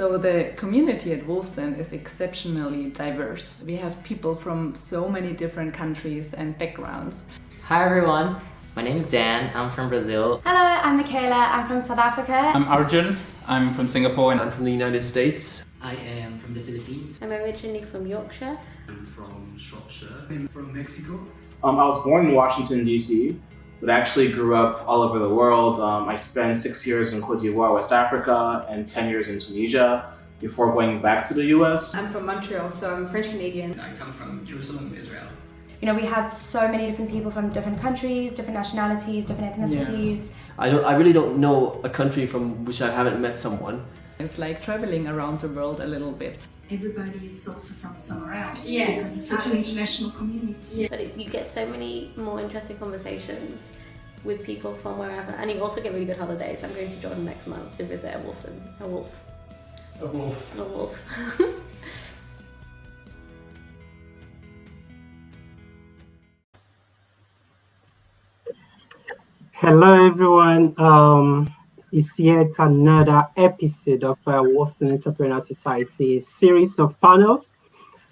So the community at Wolfson is exceptionally diverse. We have people from so many different countries and backgrounds. Hi everyone, my name is Dan, I'm from Brazil. Hello, I'm Michaela, I'm from South Africa. I'm Arjun, I'm from Singapore. I'm from the United States. I am from the Philippines. I'm originally from Yorkshire. I'm from Shropshire. I'm from Mexico. I was born in Washington, D.C., but actually grew up all over the world. I spent 6 years in Cote d'Ivoire, West Africa, and 10 years in Tunisia before going back to the U.S. I'm from Montreal, so I'm French-Canadian. I come from Jerusalem, Israel. You know, we have so many different people from different countries, different nationalities, different ethnicities. Yeah. I really don't know a country from which I haven't met someone. It's like traveling around the world a little bit. Everybody is also from somewhere else. Yes. Because it's such an international community. Yeah. But you get so many more interesting conversations with people from wherever, and you also get really good holidays. I'm going to Jordan next month to visit a wolf. A wolf. A wolf. Hello everyone, it's yet another episode of Wolfson Entrepreneur Society series of panels.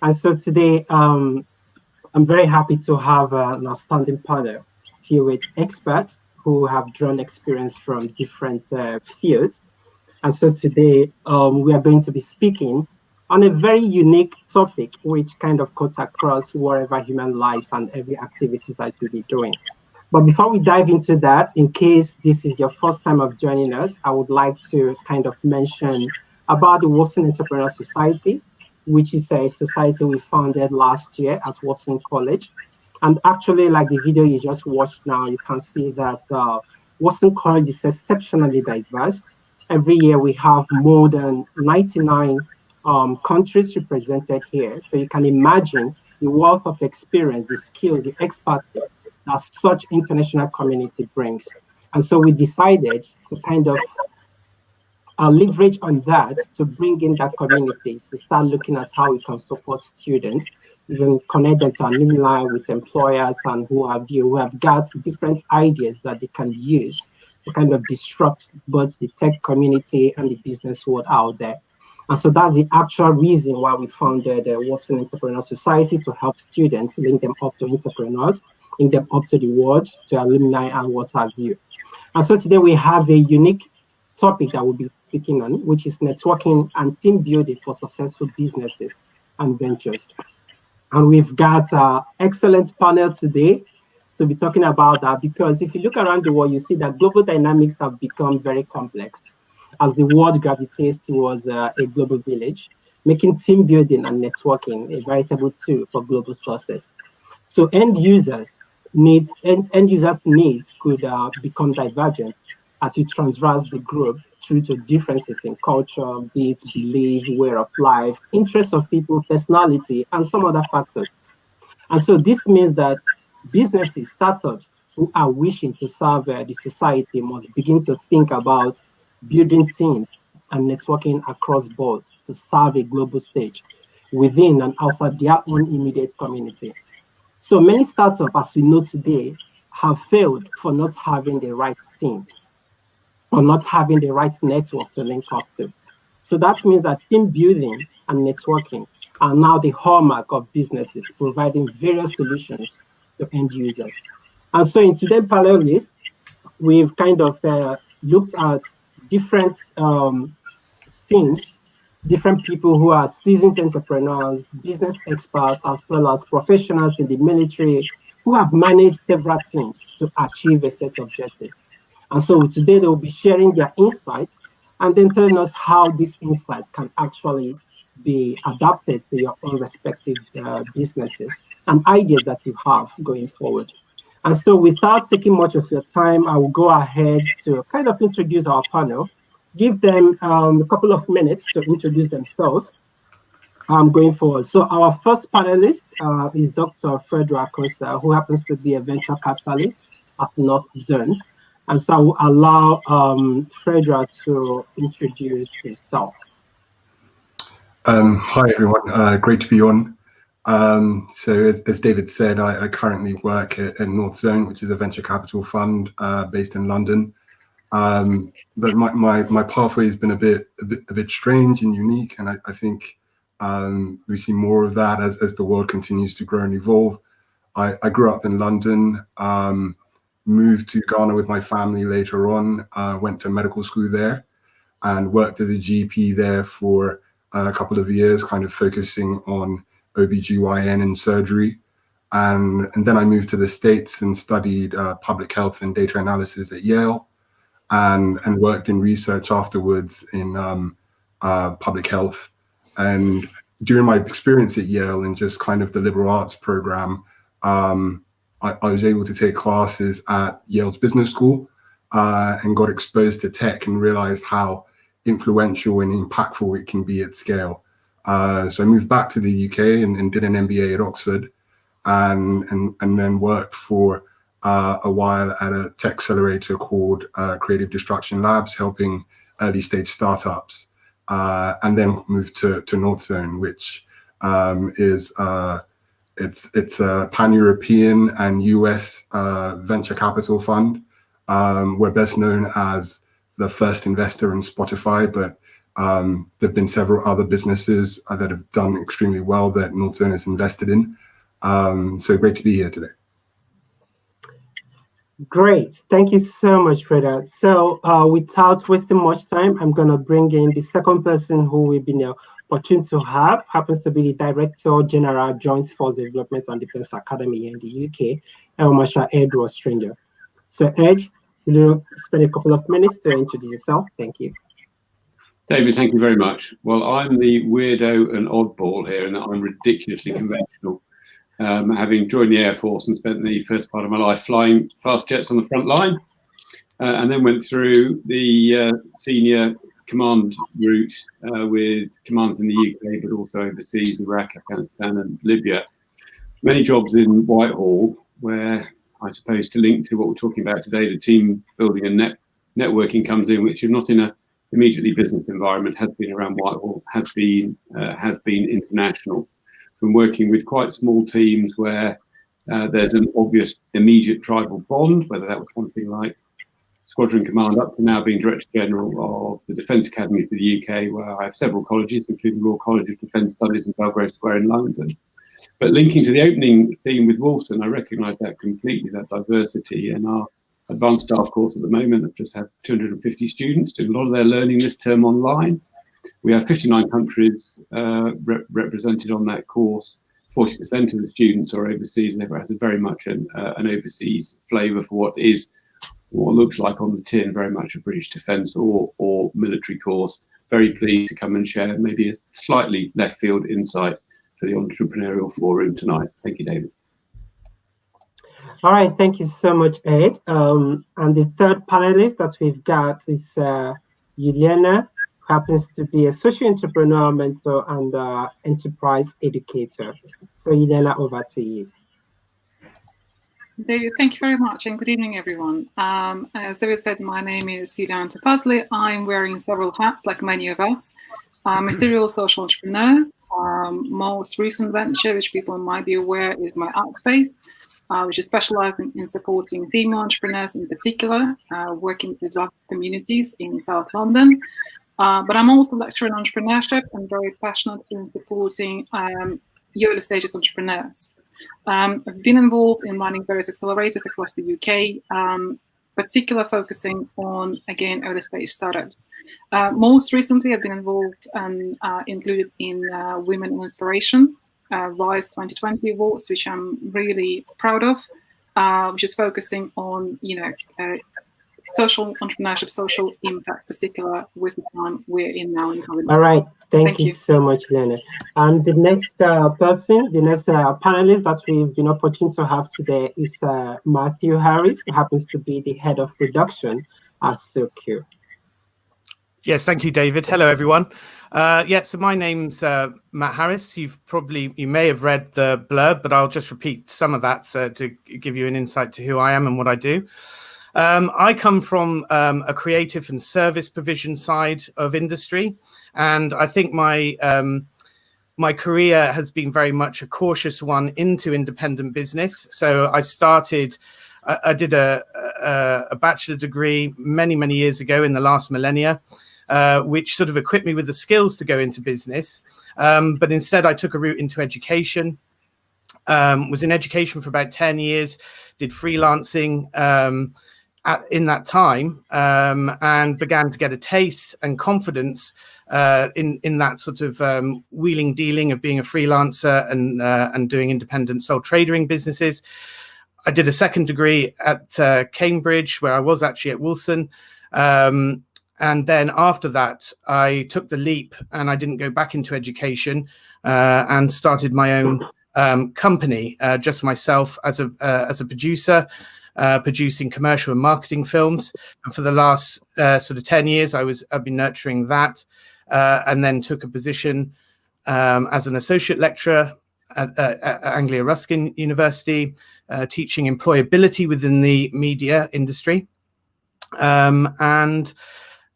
And so today I'm very happy to have an outstanding panel here with experts who have drawn experience from different fields. And so today we are going to be speaking on a very unique topic which kind of cuts across wherever human life and every activity that you'll be doing. But before we dive into that, in case this is your first time of joining us, I would like to kind of mention about the Wolfson Entrepreneur Society, which is a society we founded last year at Wolfson College. And actually, like the video you just watched now, you can see that Wolfson College is exceptionally diverse. Every year we have more than 99 countries represented here. So you can imagine the wealth of experience, the skills, the expertise that such international community brings. And so we decided to kind of leverage on that to bring in that community, to start looking at how we can support students, even connect them to alumni with employers and who have got different ideas that they can use to kind of disrupt both the tech community and the business world out there. And so that's the actual reason why we founded the Wolfson Entrepreneur Society, to help students, link them up to entrepreneurs, link them up to the world, to alumni and what have you. And so today we have a unique topic that we'll be speaking on, which is networking and team building for successful businesses and ventures. And we've got an excellent panel today to be talking about that, because if you look around the world, you see that global dynamics have become very complex as the world gravitates towards a global village, making team building and networking a veritable tool for global success. So end users' needs could become divergent as you transverse the group through to differences in culture, be it belief, way of life, interests of people, personality, and some other factors. And so this means that businesses, startups who are wishing to serve the society must begin to think about building teams and networking across board to serve a global stage within and outside their own immediate community. So many startups, as we know today, have failed for not having the right team or not having the right network to link up to. So that means that team building and networking are now the hallmark of businesses, providing various solutions to end users. And so in today's panelists, we've kind of looked at different teams, different people who are seasoned entrepreneurs, business experts, as well as professionals in the military who have managed several teams to achieve a set objective. And so today they will be sharing their insights and then telling us how these insights can actually be adapted to your own respective businesses and ideas that you have going forward. And so without taking much of your time, I will go ahead to kind of introduce our panel, give them a couple of minutes to introduce themselves going forward. So our first panelist is Dr. Fredra Acosta, who happens to be a venture capitalist at North Zone. And so I will allow Fredra to introduce himself. Hi, everyone. Great to be on. So as David said, I currently work at North Zone, which is a venture capital fund based in London. But my pathway has been a bit strange and unique, and I think we see more of that as the world continues to grow and evolve. I grew up in London, moved to Ghana with my family later on, went to medical school there, and worked as a GP there for a couple of years, kind of focusing on OBGYN and surgery. And then I moved to the States and studied public health and data analysis at Yale, and worked in research afterwards in public health. And during my experience at Yale and just kind of the liberal arts program, I was able to take classes at Yale's business school and got exposed to tech and realized how influential and impactful it can be at scale. So I moved back to the UK and did an MBA at Oxford, and then worked for a while at a tech accelerator called Creative Destruction Labs, helping early stage startups, and then moved to Northzone, which is it's a pan-European and US venture capital fund. We're best known as the first investor in Spotify, but there have been several other businesses that have done extremely well that Northzone has invested in. So great to be here today. Great. Thank you so much for that. So without wasting much time, I'm going to bring in the second person who we've been opportunity to have, happens to be the Director General, Joint Force Development and Defense Academy in the UK, Air Marshal Ed Rostranger. So Ed, will you spend a couple of minutes to introduce yourself? Thank you. David, thank you very much. Well, I'm the weirdo and oddball here, and I'm ridiculously conventional. Having joined the Air Force and spent the first part of my life flying fast jets on the front line, and then went through the senior command route with commands in the UK, but also overseas, Iraq, Afghanistan, and Libya. Many jobs in Whitehall, where I suppose to link to what we're talking about today, the team building and networking comes in, which if not in a immediately business environment, has been around Whitehall, has been international. From working with quite small teams where there's an obvious immediate tribal bond, whether that was something like Squadron Command, up to now being Director General of the Defence Academy for the UK, where I have several colleges, including Royal College of Defence Studies in Belgrave Square in London. But linking to the opening theme with Wolfson, I recognise that completely, that diversity. In our advanced staff course at the moment, I've just had 250 students doing a lot of their learning this term online. We have 59 countries represented on that course. 40% of the students are overseas, and it has very much an overseas flavour for what looks like on the tin very much a British defence or military course. Very pleased to come and share maybe a slightly left field insight for the entrepreneurial forum tonight. Thank you, David. All right, thank you so much, Ed. And the third panelist that we've got is Juliana, who happens to be a social entrepreneur, mentor, and enterprise educator. So Juliana, over to you. David, thank you very much, and good evening, everyone. As David said, my name is Juliana Topazli. I'm wearing several hats, like many of us. I'm a serial social entrepreneur. Most recent venture, which people might be aware, is my art space, which is specializing in supporting female entrepreneurs in particular, working with Black communities in South London. But I'm also a lecturer in entrepreneurship and very passionate in supporting early stages entrepreneurs. I've been involved in running various accelerators across the UK, particularly focusing on, again, early stage startups. Most recently, I've been involved and included in Women in Inspiration, RISE 2020 Awards, which I'm really proud of, which is focusing on, social entrepreneurship, social impact, particular with the time we're in now. All right, thank you so much, Lena. And the next person, the next panelist that we've been opportunity to have today is Matthew Harris, who happens to be the head of production at SoQ. Yes, thank you, David. Hello, everyone. So my name's Matt Harris. You may have read the blurb, but I'll just repeat some of that to give you an insight to who I am and what I do. I come from a creative and service provision side of industry, and I think my career has been very much a cautious one into independent business. So I did a a bachelor degree many years ago in the last millennia, which sort of equipped me with the skills to go into business. But instead, I took a route into education. Was in education for about 10 years, did freelancing in that time, and began to get a taste and confidence in that sort of wheeling dealing of being a freelancer and doing independent sole tradering businesses. I did a second degree at Cambridge, where I was actually at Wilson. And then after that, I took the leap and I didn't go back into education and started my own company, just myself as a producer, producing commercial and marketing films. And for the last sort of 10 years, I've been nurturing that, and then took a position as an associate lecturer at Anglia Ruskin University, teaching employability within the media industry. And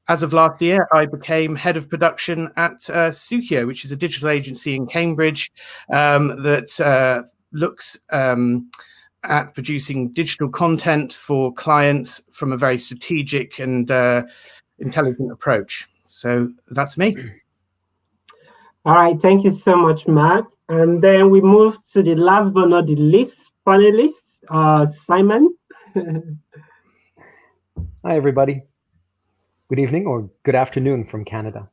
as of last year, I became head of production at Sukio, which is a digital agency in Cambridge that looks at producing digital content for clients from a very strategic and intelligent approach. So that's me. All right, thank you so much, Matt. And then we move to the last but not the least panelist, Simon. Hi, everybody. Good evening or good afternoon from Canada.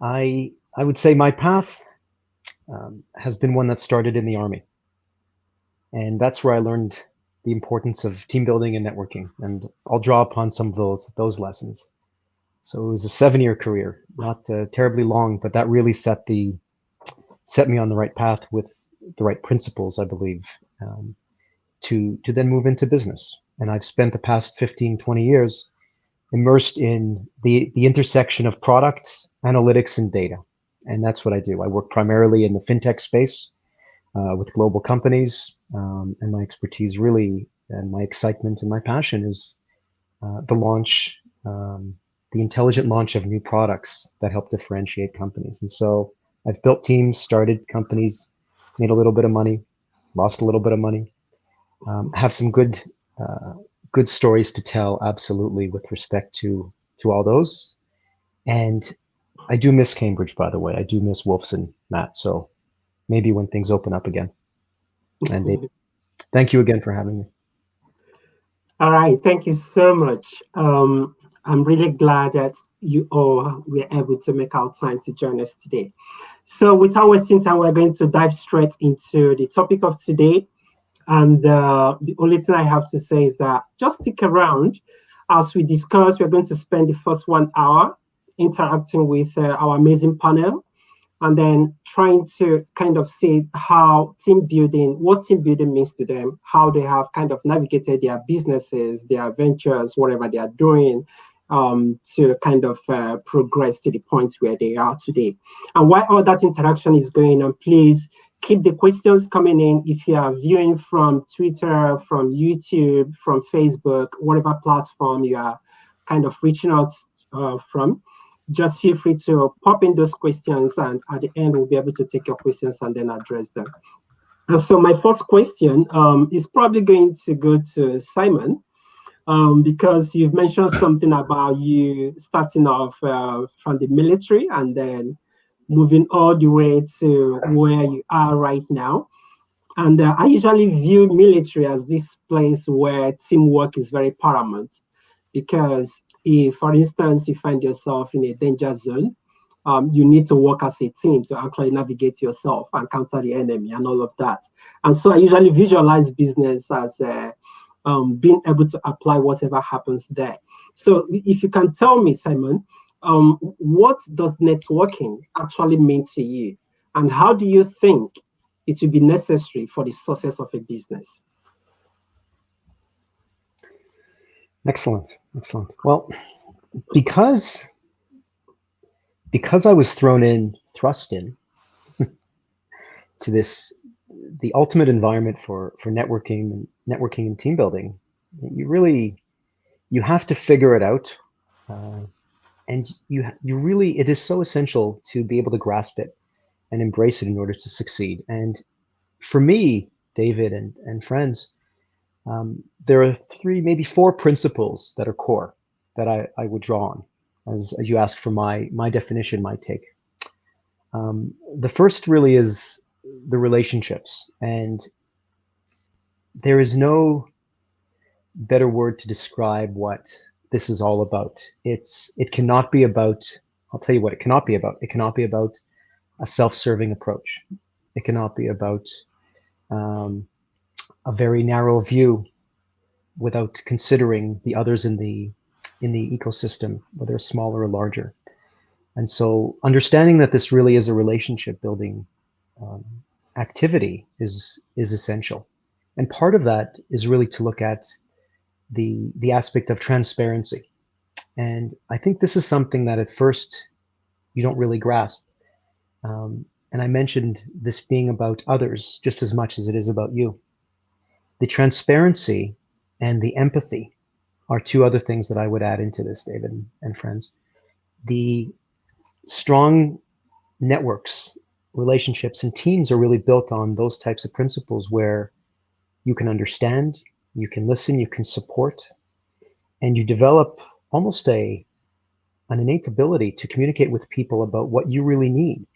I would say my path has been one that started in the Army. And that's where I learned the importance of team building and networking. And I'll draw upon some of those lessons. So it was a 7-year career, not terribly long, but that really set me on the right path with the right principles, I believe, to then move into business. And I've spent the past 15, 20 years immersed in the intersection of product, analytics, and data. And that's what I do. I work primarily in the fintech space with global companies. And my expertise really, and my excitement and my passion is the intelligent launch of new products that help differentiate companies. And so I've built teams, started companies, made a little bit of money, lost a little bit of money, have some good stories to tell, absolutely, with respect to all those. And I do miss Cambridge, by the way. I do miss Wolfson, Matt. So maybe when things open up again. And thank you again for having me. All right, thank you so much. I'm really glad that you all were able to make our time to join us today. So without wasting time, we're going to dive straight into the topic of today. And the only thing I have to say is that just stick around. As we discuss, we're going to spend the first 1 hour interacting with our amazing panel, and then trying to kind of see what team building means to them, how they have kind of navigated their businesses, their ventures, whatever they are doing, to kind of progress to the point where they are today. And while all that interaction is going on, please keep the questions coming in. If you are viewing from Twitter, from YouTube, from Facebook, whatever platform you are kind of reaching out from, just feel free to pop in those questions, and at the end, we'll be able to take your questions and then address them. And so my first question is probably going to go to Simon, because you've mentioned something about you starting off from the military and then moving all the way to where you are right now. And I usually view military as this place where teamwork is very paramount, because if, for instance, you find yourself in a danger zone, you need to work as a team to actually navigate yourself and counter the enemy and all of that. And so I usually visualize business as being able to apply whatever happens there. So if you can tell me, Simon, what does networking actually mean to you? And how do you think it will be necessary for the success of a business? Excellent. Well, because I was thrust in to the ultimate environment for networking and team building, you have to figure it out, and it is so essential to be able to grasp it and embrace it in order to succeed. And for me, David and friends, There are 3, maybe 4 principles that are core that I would draw on as you ask for my definition, my take. The first really is the relationships, and there is no better word to describe what this is all about. It cannot be about, I'll tell you what it cannot be about. It cannot be about a self-serving approach. It cannot be about a very narrow view without considering the others in the ecosystem, whether smaller or larger. And so understanding that this really is a relationship building activity is essential. And part of that is really to look at the aspect of transparency. And I think this is something that at first you don't really grasp. And I mentioned this being about others just as much as it is about you. The transparency and the empathy are 2 other things that I would add into this, David and friends. The strong networks, relationships, and teams are really built on those types of principles where you can understand, you can listen, you can support, and you develop almost an innate ability to communicate with people about what you really need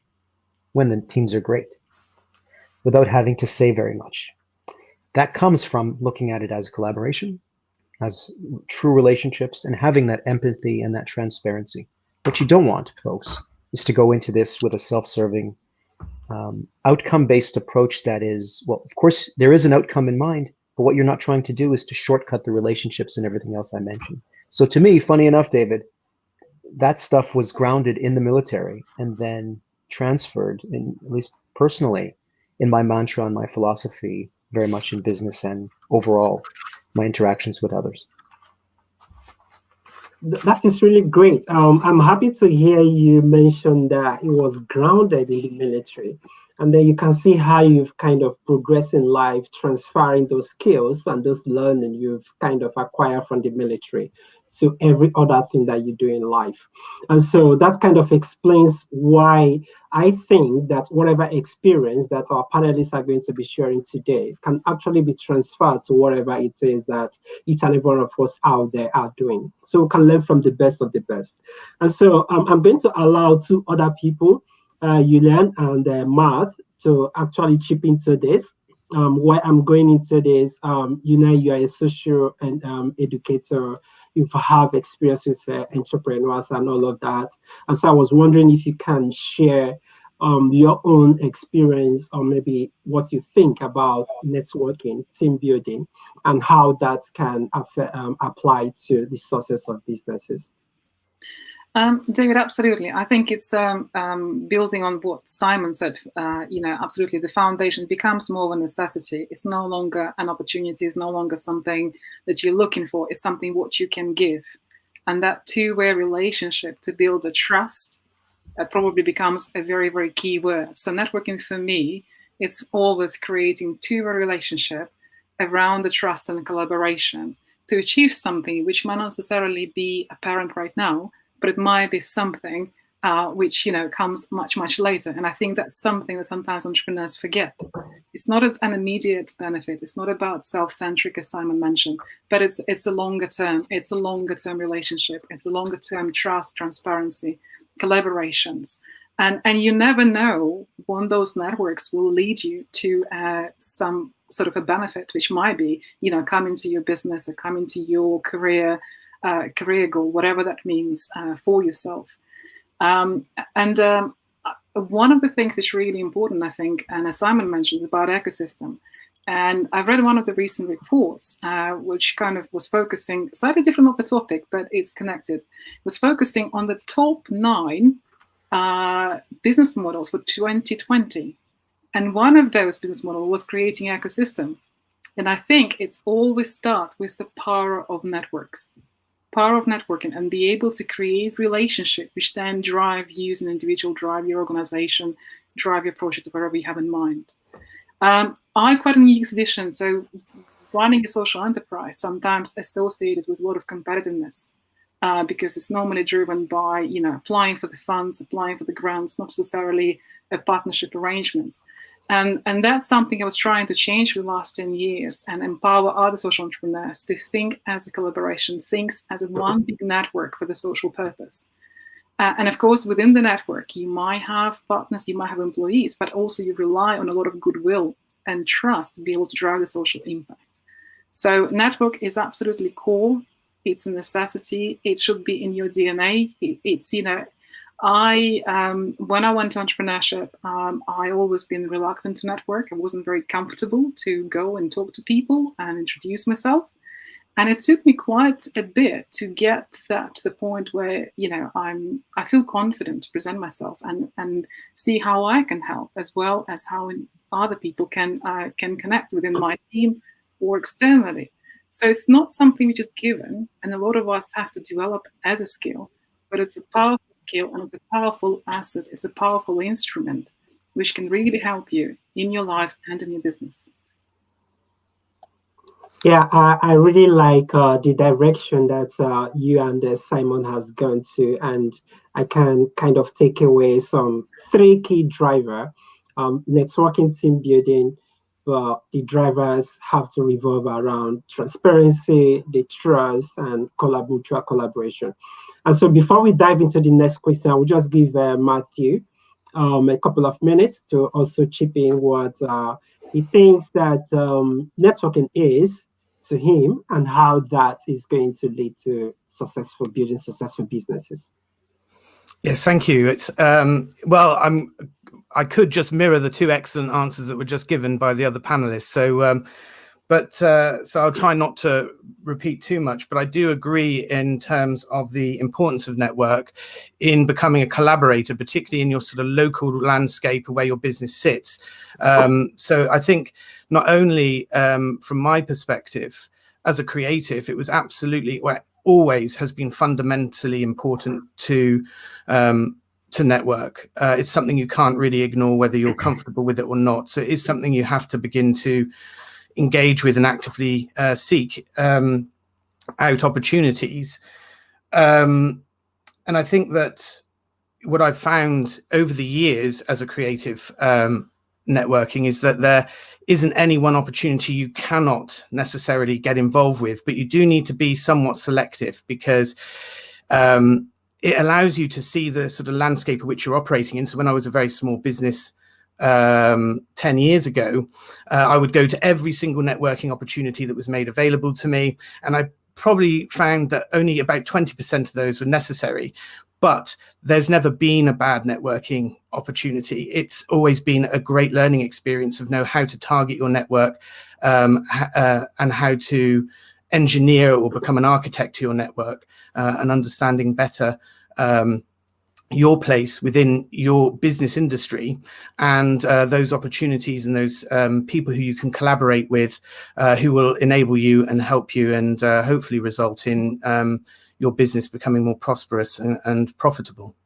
when the teams are great, without having to say very much. That comes from looking at it as collaboration, as true relationships, and having that empathy and that transparency. What you don't want, folks, is to go into this with a self-serving, outcome-based approach that is, well, of course, there is an outcome in mind, but what you're not trying to do is to shortcut the relationships and everything else I mentioned. So to me, funny enough, David, that stuff was grounded in the military and then transferred, in, at least personally, in my mantra and my philosophy, very much in business and overall my interactions with others. That is really great. I'm happy to hear you mention that it was grounded in the military. And then you can see how you've kind of progressed in life, transferring those skills and those learning you've kind of acquired from the military to every other thing that you do in life. And so that kind of explains why I think that whatever experience that our panelists are going to be sharing today can actually be transferred to whatever it is that each and every one of us out there are doing. So we can learn from the best of the best. And so I'm going to allow 2 other people, Yulian and Matt, to actually chip into this. Why I'm going into this, you are a social and educator. You have experience with entrepreneurs and all of that. And so I was wondering if you can share your own experience or maybe what you think about networking, team building, and how that can apply to the success of businesses. David, absolutely. I think it's building on what Simon said. Absolutely, the foundation becomes more of a necessity. It's no longer an opportunity. It's no longer something that you're looking for. It's something what you can give, and that 2-way relationship to build the trust probably becomes a very, very key word. So networking for me, it's always creating 2-way relationship around the trust and collaboration to achieve something which might not necessarily be apparent right now, but it might be something which comes much, much later. And I think that's something that sometimes entrepreneurs forget. It's not an immediate benefit. It's not about self-centric, as Simon mentioned, but it's a longer term. It's a longer term relationship. It's a longer term trust, transparency, collaborations. And you never know when those networks will lead you to some sort of a benefit, which might be, come into your business or come into your career goal, whatever that means for yourself. One of the things which is really important, I think, and as Simon mentioned, is about ecosystem. And I've read one of the recent reports, which kind of was focusing, slightly different of the topic, but it's connected, was focusing on the top 9 business models for 2020. And one of those business models was creating ecosystem. And I think it's always start with the power of networks. Power of networking and be able to create relationship which then drive you as an individual, drive your organization, drive your project, whatever you have in mind. I quite a unique edition, so running a social enterprise sometimes associated with a lot of competitiveness because it's normally driven by applying for the funds, applying for the grants, not necessarily a partnership arrangements. And that's something I was trying to change for the last 10 years and empower other social entrepreneurs to think as a collaboration, think as a one big network for the social purpose. And of course, within the network, you might have partners, you might have employees, but also you rely on a lot of goodwill and trust to be able to drive the social impact. So network is absolutely core. It's a necessity. It should be in your DNA. It's, you know, when I went to entrepreneurship, I always been reluctant to network. I wasn't very comfortable to go and talk to people and introduce myself. And it took me quite a bit to get that to the point where, you know, I feel confident to present myself and see how I can help, as well as how other people can connect within my team or externally. So it's not something which is given, and a lot of us have to develop as a skill. But it's a powerful skill, and it's a powerful asset, it's a powerful instrument which can really help you in your life and in your business. Yeah, I really like the direction that you and Simon has gone to, and I can kind of take away some 3 key drivers. Networking, team building, but the drivers have to revolve around transparency, the trust, and mutual collaboration. And so before we dive into the next question, I will just give Matthew a couple of minutes to also chip in what he thinks that networking is to him and how that is going to lead to building successful businesses. Yes, thank you. It's well, I could just mirror the 2 excellent answers that were just given by the other panelists. So, so I'll try not to repeat too much, but I do agree in terms of the importance of network in becoming a collaborator, particularly in your sort of local landscape where your business sits. So I think not only from my perspective as a creative, it was absolutely, always has been fundamentally important to network. It's something you can't really ignore whether you're comfortable with it or not. So it is something you have to begin to engage with and actively seek out opportunities. And I think that what I've found over the years as a creative networking is that there isn't any one opportunity you cannot necessarily get involved with, but you do need to be somewhat selective, because it allows you to see the sort of landscape of which you're operating in. So when I was a very small business 10 years ago, I would go to every single networking opportunity that was made available to me, and I probably found that only about 20% of those were necessary. But there's never been a bad networking opportunity. It's always been a great learning experience of know how to target your network and how to engineer or become an architect to your network, and understanding better your place within your business industry and those opportunities and those people who you can collaborate with, who will enable you and help you and hopefully result in your business becoming more prosperous and profitable.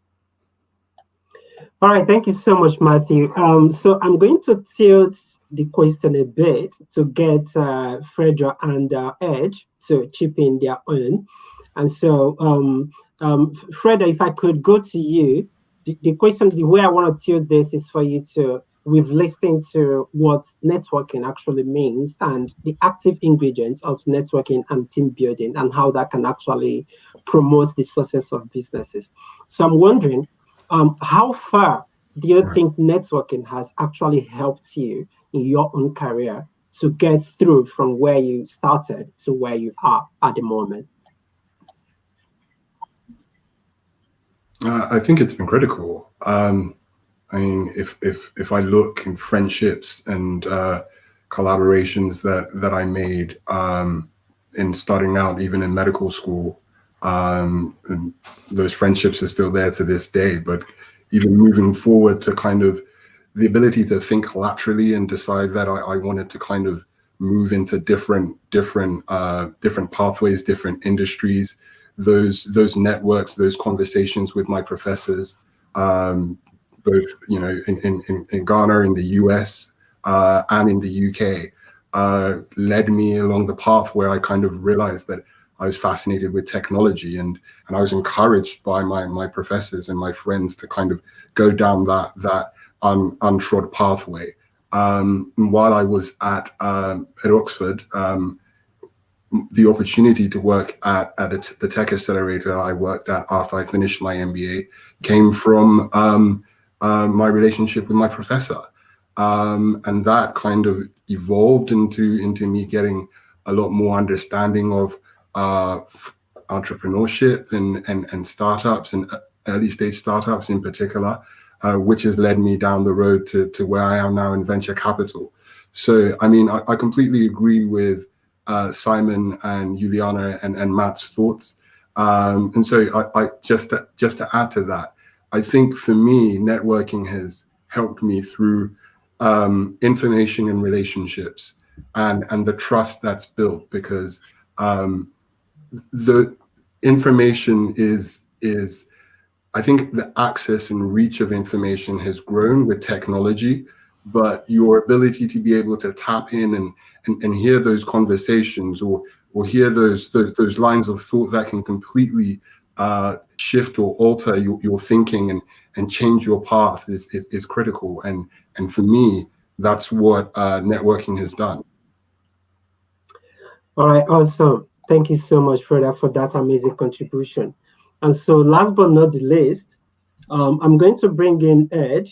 All right, thank you so much, Matthew. So I'm going to tilt the question a bit to get Fredra and Ed to chip in their own. And so, Freda, if I could go to you, the question, the way I want to tilt this is for you to, we've listened to what networking actually means and the active ingredients of networking and team building and how that can actually promote the success of businesses. So I'm wondering, how far do you think networking has actually helped you in your own career to get through from where you started to where you are at the moment? I think it's been critical. I mean, if I look in friendships and collaborations that I made in starting out, even in medical school, and those friendships are still there to this day. But even moving forward to kind of the ability to think laterally and decide that I wanted to kind of move into different pathways, different industries. Those networks, those conversations with my professors, both in Ghana, in the US, and in the UK, led me along the path where I kind of realized that I was fascinated with technology, and I was encouraged by my professors and my friends to kind of go down that untrod pathway. while I was at Oxford, the opportunity to work at the tech accelerator I worked at after I finished my MBA came from my relationship with my professor. And that kind of evolved into me getting a lot more understanding of entrepreneurship and startups and early stage startups in particular, which has led me down the road to where I am now in venture capital. So, I mean, I completely agree with Simon and Juliana and Matt's thoughts. And so I just to add to that, I think for me, networking has helped me through information and relationships and the trust that's built, because the information is I think the access and reach of information has grown with technology, but your ability to be able to tap in and hear those conversations or hear those lines of thought that can completely shift or alter your thinking and change your path is critical. And for me, that's what networking has done. All right, awesome. Thank you so much for that amazing contribution. And so last but not the least, I'm going to bring in Ed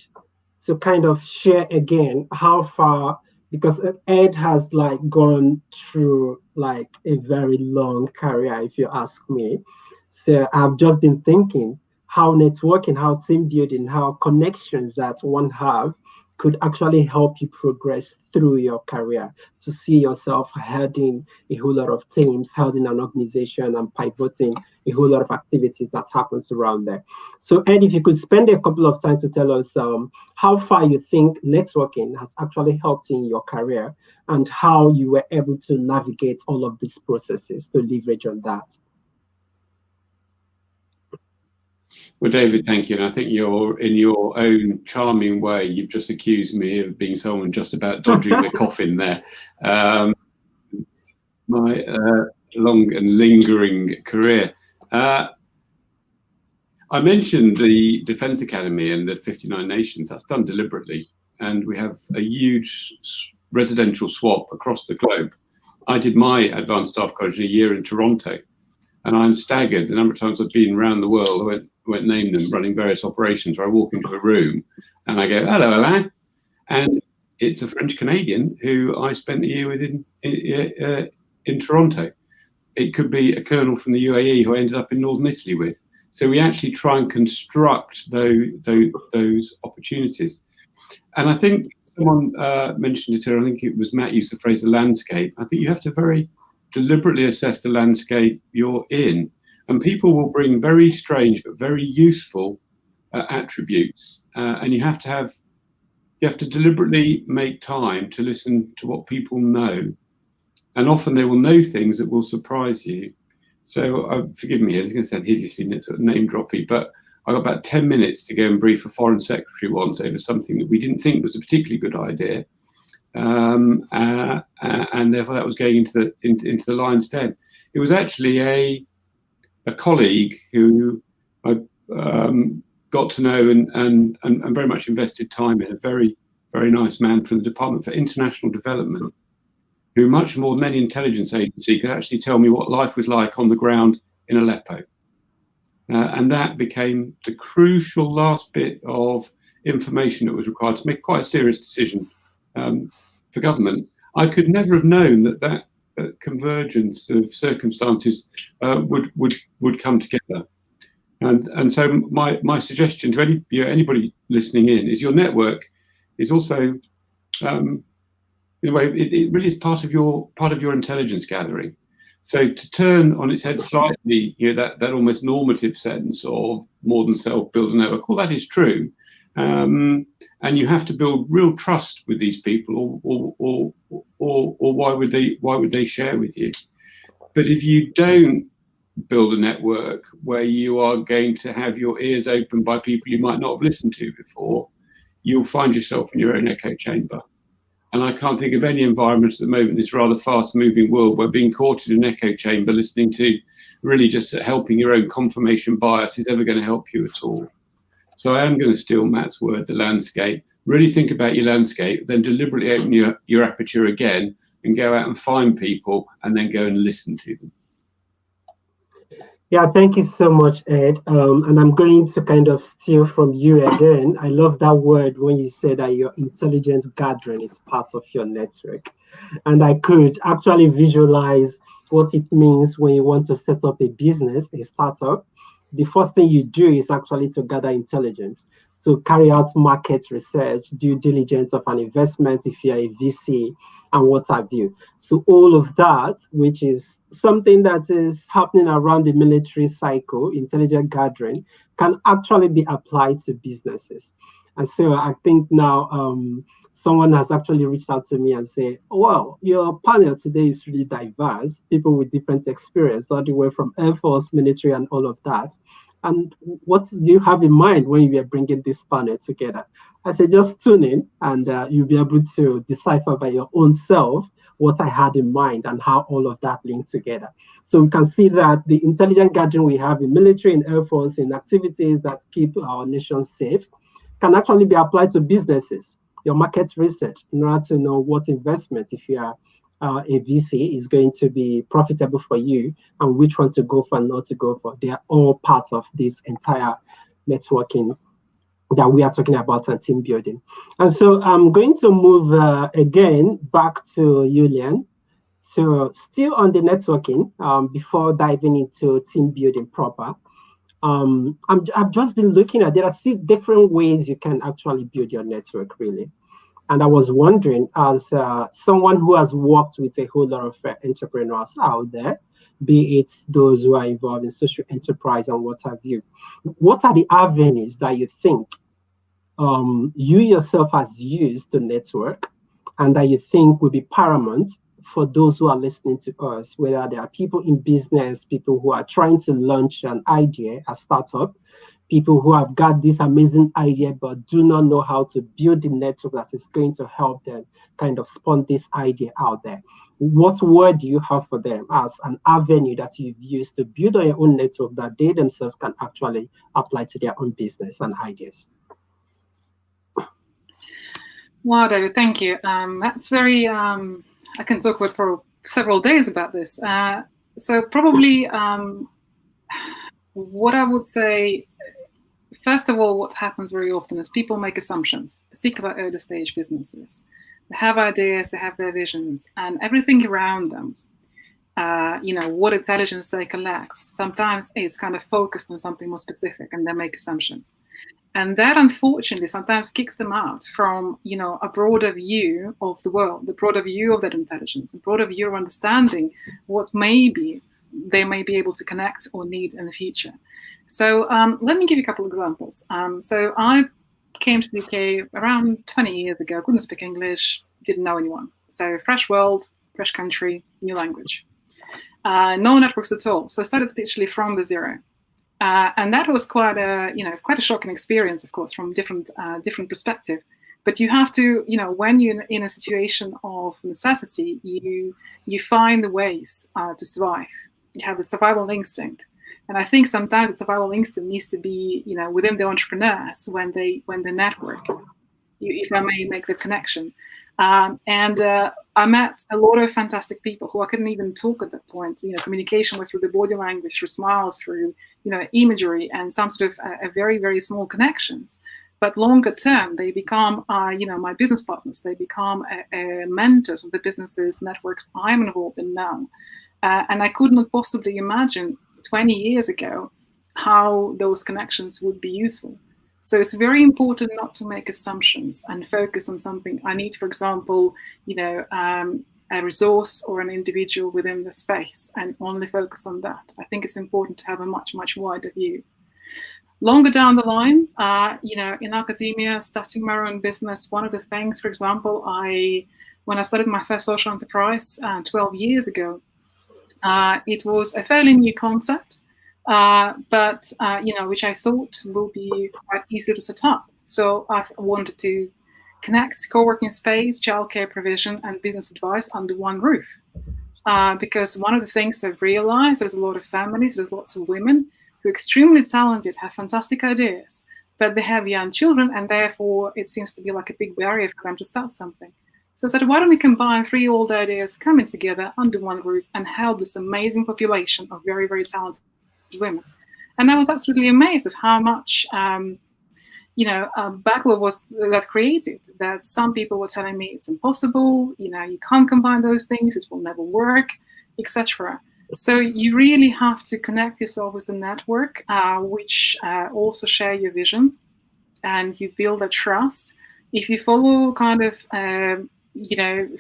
to kind of share again how far, because Ed has like gone through like a very long career, if you ask me. So I've just been thinking how networking, how team building, how connections that one have could actually help you progress through your career, to see yourself heading a whole lot of teams, heading an organization and pivoting a whole lot of activities that happens around there. So Ed, if you could spend a couple of time to tell us how far you think networking has actually helped in your career and how you were able to navigate all of these processes to leverage on that. Well, David, thank you. And I think you're, in your own charming way, you've just accused me of being someone just about dodging the coffin there. My long and lingering career. I mentioned the Defence Academy and the 59 nations. That's done deliberately. And we have a huge residential swap across the globe. I did my advanced staff college a year in Toronto. And I'm staggered the number of times I've been around the world. I won't name them, running various operations, where I walk into a room and I go, "Hello, Alain." And it's a French Canadian who I spent a year with in Toronto. It could be a colonel from the UAE who I ended up in Northern Italy with. So we actually try and construct those opportunities. And I think someone mentioned it earlier, I think it was Matt used the phrase the landscape. I think you have to very deliberately assess the landscape you're in, and people will bring very strange but very useful attributes, and you have to deliberately make time to listen to what people know, and often they will know things that will surprise you. So forgive me, it's going to sound hideously sort of name droppy, but I got about 10 minutes to go and brief a foreign secretary once over something that we didn't think was a particularly good idea. And therefore that was going into the lion's den. It was actually a colleague who I got to know and very much invested time in, a very, very nice man from the Department for International Development, who much more than any intelligence agency could actually tell me what life was like on the ground in Aleppo. And that became the crucial last bit of information that was required to make quite a serious decision for government. I could never have known that convergence of circumstances would come together. And so my suggestion to anybody listening in is your network is also, in a way, it really is part of your intelligence gathering. So to turn on its head slightly, that almost normative sense of more than self, build a network, well, that is true. And you have to build real trust with these people, or why would they share with you? But if you don't build a network where you are going to have your ears open by people you might not have listened to before, you'll find yourself in your own echo chamber. And I can't think of any environment at the moment in this rather fast-moving world where being caught in an echo chamber, listening to really just helping your own confirmation bias is ever going to help you at all. So I am going to steal Matt's word, the landscape. really think about your landscape, then deliberately open your aperture again and go out and find people and then go and listen to them. Yeah, thank you so much, Ed. And I'm going to kind of steal from you again. I love that word when you say that your intelligence gathering is part of your network. And I could actually visualize what it means when you want to set up a business, a startup. The first thing you do is actually to gather intelligence, to carry out market research, due diligence of an investment if you're a VC, and what have you. So all of that, which is something that is happening around the military cycle, intelligence gathering, can actually be applied to businesses. And so I think now someone has actually reached out to me and say, well, your panel today is really diverse, people with different experience, all the way from Air Force, military, and all of that. And what do you have in mind when you are bringing this panel together? I said, just tune in and you'll be able to decipher by your own self what I had in mind and how all of that linked together. So we can see that the intelligence gathering we have in military and Air Force in activities that keep our nation safe can actually be applied to businesses, your market research, in order to know what investment, if you are a VC, is going to be profitable for you and which one to go for and not to go for. They are all part of this entire networking that we are talking about and team building. And so I'm going to move again back to Julian. So still on the networking, before diving into team building proper, I've just been looking at, there are still different ways you can actually build your network, really. And I was wondering, as someone who has worked with a whole lot of entrepreneurs out there, be it those who are involved in social enterprise and what have you, what are the avenues that you think you yourself has used to network and that you think will be paramount for those who are listening to us, whether there are people in business, people who are trying to launch an idea, a startup, people who have got this amazing idea but do not know how to build the network that is going to help them kind of spawn this idea out there. What word do you have for them as an avenue that you've used to build on your own network that they themselves can actually apply to their own business and ideas? Wow, David, thank you. That's very, I can talk with for several days about this. So probably what I would say, first of all, what happens very often is people make assumptions, particularly early stage businesses. They have ideas, they have their visions, and everything around them, what intelligence they collect, sometimes is kind of focused on something more specific, and they make assumptions. And that, unfortunately, sometimes kicks them out from, a broader view of the world, the broader view of that intelligence, a broader view of understanding what maybe they may be able to connect or need in the future. So let me give you a couple of examples. So I came to the UK around 20 years ago, couldn't speak English, didn't know anyone. So fresh world, fresh country, new language. No networks at all. So I started literally from the zero. And that was quite a shocking experience, of course, from different perspective. But you have to, when you're in a situation of necessity, you find the ways to survive. You have the survival instinct. And I think sometimes the survival instinct needs to be, within the entrepreneurs when they network, if I may make the connection. And I met a lot of fantastic people who I couldn't even talk at that point. Communication was through the body language, through smiles, through imagery, and some sort of a very, very small connections. But longer term, they become my business partners. They become mentors of the businesses, networks I'm involved in now. And I could not possibly imagine 20 years ago how those connections would be useful. So it's very important not to make assumptions and focus on something. I need, for example, a resource or an individual within the space and only focus on that. I think it's important to have a much, much wider view. Longer down the line, in academia, starting my own business, one of the things, for example, when I started my first social enterprise 12 years ago, it was a fairly new concept, but which I thought will be quite easy to set up. So I wanted to connect co-working space, childcare provision, and business advice under one roof. Because one of the things I've realized, there's a lot of families, there's lots of women who are extremely talented, have fantastic ideas, but they have young children, and therefore it seems to be like a big barrier for them to start something. So I said, why don't we combine 3 old ideas coming together under one roof and help this amazing population of very, very talented women? And I was absolutely amazed at how much backlog was that created, that some people were telling me it's impossible, you can't combine those things, it will never work, etc. So you really have to connect yourself with the network, which also share your vision, and you build a trust. If you follow kind of,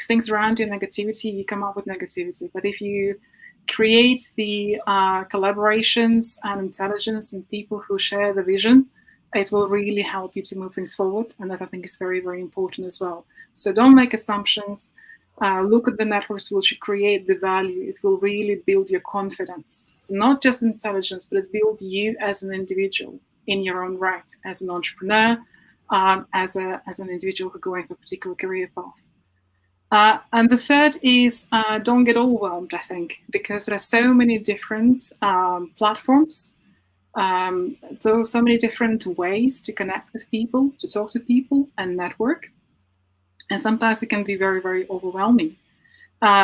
things around your negativity, you come up with negativity. But if you create the collaborations and intelligence and people who share the vision, it will really help you to move things forward. And that I think is very, very important as well. So don't make assumptions. Look at the networks which you create the value. It will really build your confidence. So not just intelligence, but it builds you as an individual in your own right, as an entrepreneur, as an individual who's going for a particular career path. And the third is don't get overwhelmed, I think, because there are so many different platforms, so many different ways to connect with people, to talk to people and network. And sometimes it can be very, very overwhelming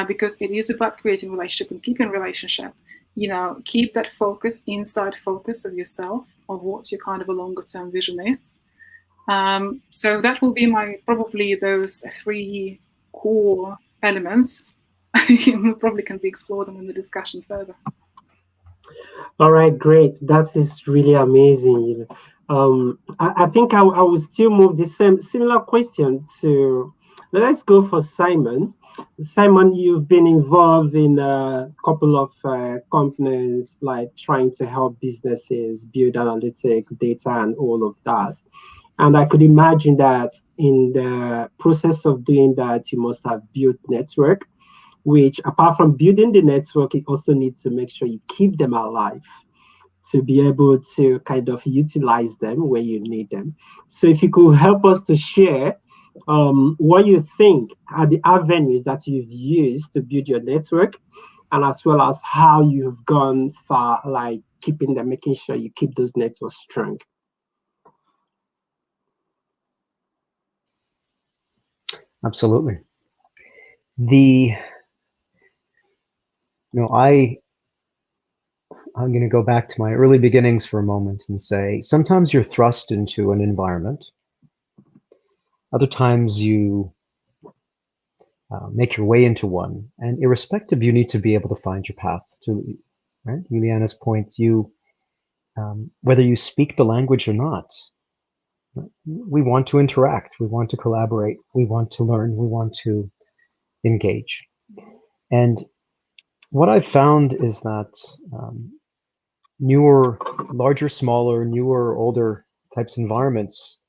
because it is about creating relationship and keeping relationship. Keep that inside focus of yourself, of what your kind of a longer term vision is. So that will be probably those 3 core elements. Probably can be explored in the discussion further. All right, great. That is really amazing. I think I will still move the similar question to, let's go for Simon. Simon, you've been involved in a couple of companies, like trying to help businesses build analytics, data, and all of that. And I could imagine that in the process of doing that, you must have built network, which apart from building the network, you also need to make sure you keep them alive to be able to kind of utilize them when you need them. So if you could help us to share what you think are the avenues that you've used to build your network, and as well as how you've gone far, like keeping them, making sure you keep those networks strong. Absolutely. I'm going to go back to my early beginnings for a moment and say, sometimes you're thrust into an environment. Other times you make your way into one, and irrespective, you need to be able to find your path to, right? Juliana's point, whether you speak the language or not, we want to interact, we want to collaborate, we want to learn, we want to engage. And what I've found is that newer, larger, smaller, newer, older types of environments,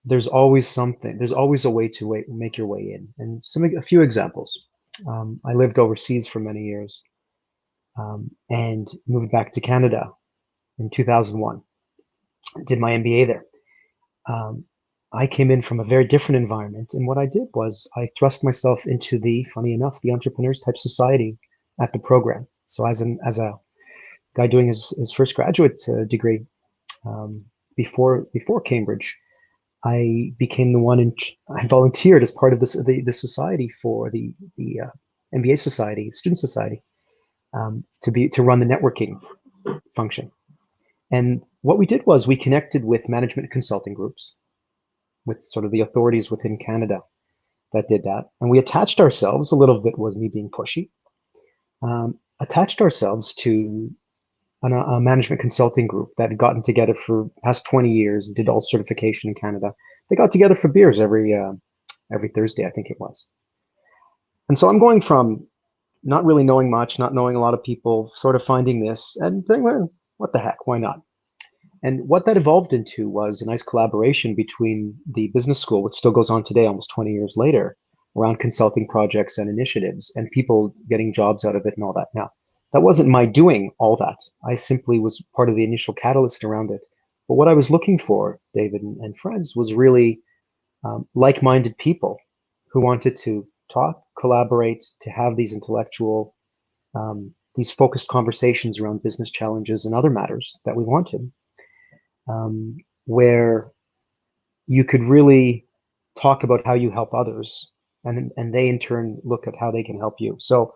there's always something, there's always a way to make your way in. And a few examples. I lived overseas for many years and moved back to Canada in 2001. Did my MBA there. I came in from a very different environment, and what I did was I thrust myself into funny enough, the entrepreneurs type society at the program. So as a guy doing his first graduate degree before Cambridge, I became the one, I volunteered as part of the society for the MBA society, student society, to run the networking function. And what we did was we connected with management consulting groups, with sort of the authorities within Canada that did that. And we attached ourselves, a little bit was me being pushy, attached ourselves to a management consulting group that had gotten together for the past 20 years, did all certification in Canada. They got together for beers every Thursday, I think it was. And so I'm going from not really knowing much, not knowing a lot of people, sort of finding this and thinking, well, what the heck, why not? And what that evolved into was a nice collaboration between the business school, which still goes on today, almost 20 years later, around consulting projects and initiatives and people getting jobs out of it and all that. Now, that wasn't my doing all that. I simply was part of the initial catalyst around it. But what I was looking for, David and friends, was really like-minded people who wanted to talk, collaborate, to have these intellectual, these focused conversations around business challenges and other matters that we wanted. where you could really talk about how you help others, and they in turn look at how they can help you. So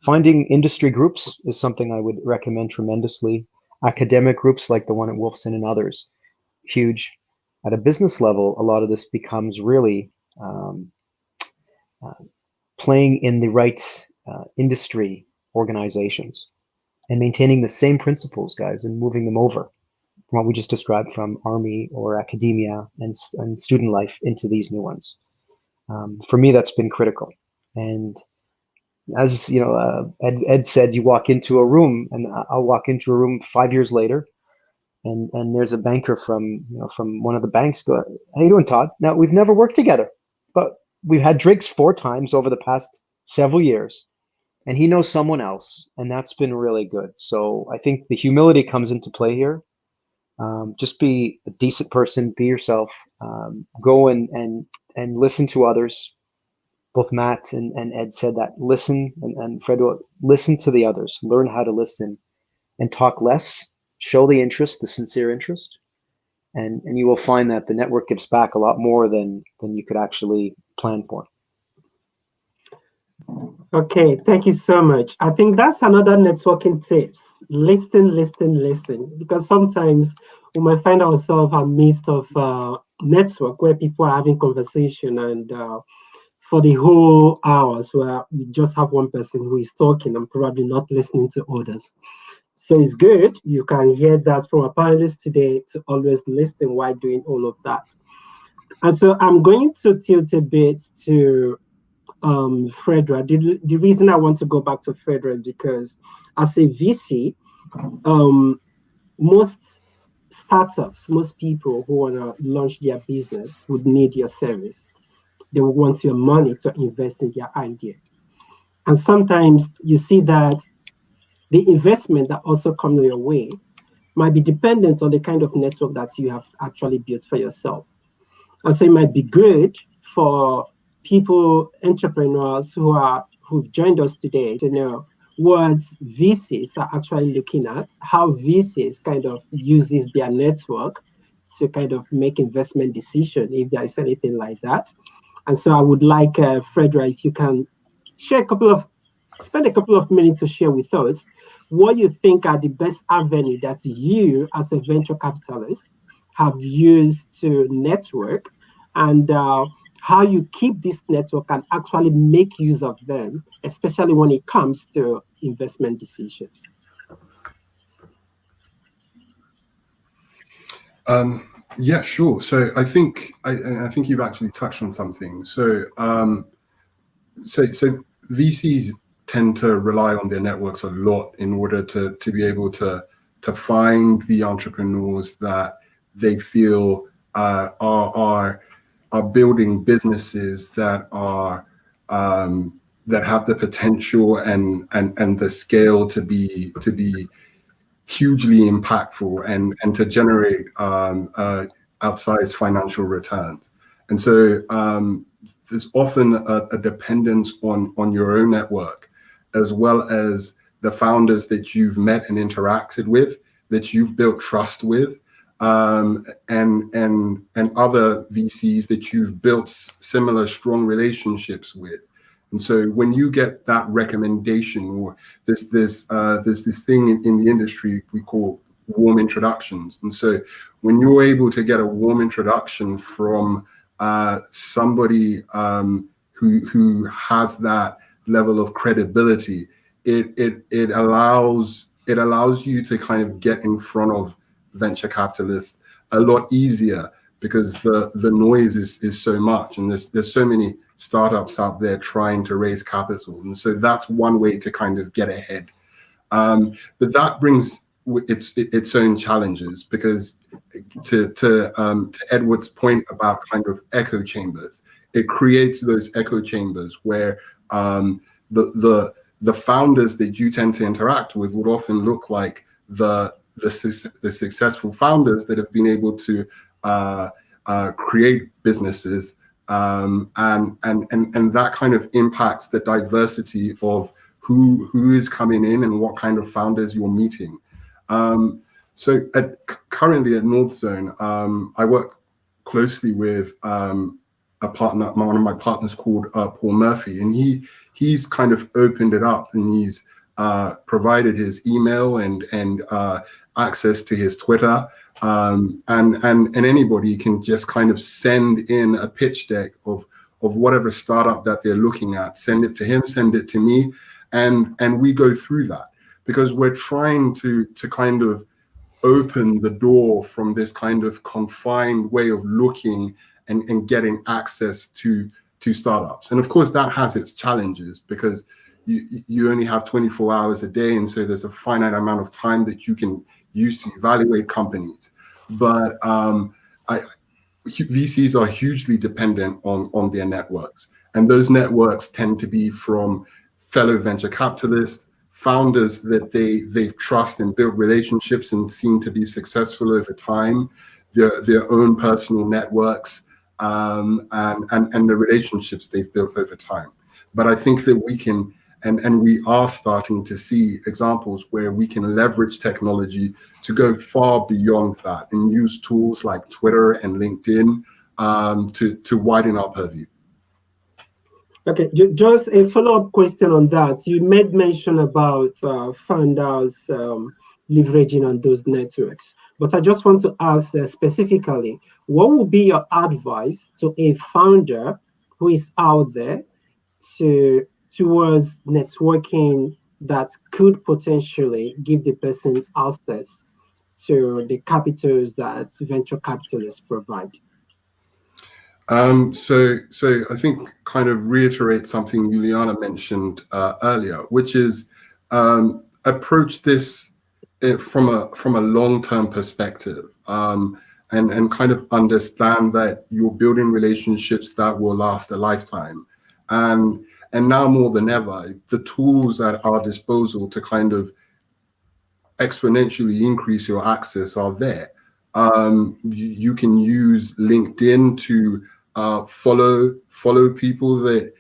finding industry groups is something I would recommend tremendously. Academic groups like the one at Wolfson and others, huge. At a business level, a lot of this becomes really playing in the right industry organizations and maintaining the same principles, guys, and moving them over from what we just described from Army or academia and student life into these new ones. For me, that's been critical. And as you know, Ed said, you walk into a room, and I'll walk into a room 5 years later, and there's a banker from one of the banks go, "How you doing, Todd?" Now, we've never worked together, but we've had drinks 4 times over the past several years, and he knows someone else, and that's been really good. So I think the humility comes into play here. Just be a decent person, be yourself, go and listen to others. Both Matt and Ed said that. Listen, and Fred, listen to the others, learn how to listen and talk less, show the interest, the sincere interest, and you will find that the network gives back a lot more than you could actually plan for. Okay, thank you so much. I think that's another networking tips. Listen, because sometimes we might find ourselves amidst of network where people are having conversation, and for the whole hours where we just have one person who is talking and probably not listening to others. So it's good. You can hear that from our panelists today to always listen while doing all of that. And so I'm going to tilt a bit to Fredra. The reason I want to go back to Fredra is because as a VC, most startups, most people who want to launch their business would need your service. They will want your money to invest in their idea. And sometimes you see that the investment that also comes your way might be dependent on the kind of network that you have actually built for yourself. And so it might be good for people, entrepreneurs who've joined us today to know what VCs are actually looking at, how VCs kind of uses their network to kind of make investment decision, if there is anything like that. And so I would like, Fredra, if you can share spend a couple of minutes to share with us what you think are the best avenue that you as a venture capitalist have used to network, and how you keep this network and actually make use of them, especially when it comes to investment decisions. Yeah, sure. So I think you've actually touched on something. So so VCs tend to rely on their networks a lot in order to be able to find the entrepreneurs that they feel are building businesses that are that have the potential and the scale to be hugely impactful and to generate outsized financial returns. And so there's often a dependence on your own network, as well as the founders that you've met and interacted with, that you've built trust with, and other VCs that you've built similar strong relationships with. And so when you get that recommendation, or there's this thing in the industry we call warm introductions. And so when you're able to get a warm introduction from somebody who has that level of credibility, it allows you to kind of get in front of venture capitalists a lot easier, because the noise is so much, and there's so many startups out there trying to raise capital. And so that's one way to kind of get ahead. But that brings its own challenges, because to Edward's point about kind of echo chambers, it creates those echo chambers where the founders that you tend to interact with would often look like the successful founders that have been able to create businesses, and that kind of impacts the diversity of who is coming in and what kind of founders you're meeting. So currently at North Zone, I work closely with a partner, one of my partners called Paul Murphy, and he's kind of opened it up, and he's provided his email and access to his Twitter, and anybody can just kind of send in a pitch deck of whatever startup that they're looking at, send it to him, send it to me, and we go through that, because we're trying to kind of open the door from this kind of confined way of looking and getting access to startups. And of course that has its challenges, because you only have 24 hours a day, and so there's a finite amount of time that you can use to evaluate companies. But VCs are hugely dependent on their networks, and those networks tend to be from fellow venture capitalists, founders that they trust and build relationships and seem to be successful over time, their own personal networks, and the relationships they've built over time. But I think that we can, and we are starting to see examples where we can leverage technology to go far beyond that and use tools like Twitter and LinkedIn to widen our purview. Okay, just a follow-up question on that. You made mention about founders leveraging on those networks, but I just want to ask specifically, what would be your advice to a founder who is out there towards networking that could potentially give the person access to the capitals that venture capitalists provide? So I think kind of reiterate something Juliana mentioned earlier, which is approach this from a long-term perspective, and kind of understand that you're building relationships that will last a lifetime. And now more than ever, the tools at our disposal to kind of exponentially increase your access are there. You can use LinkedIn to follow people that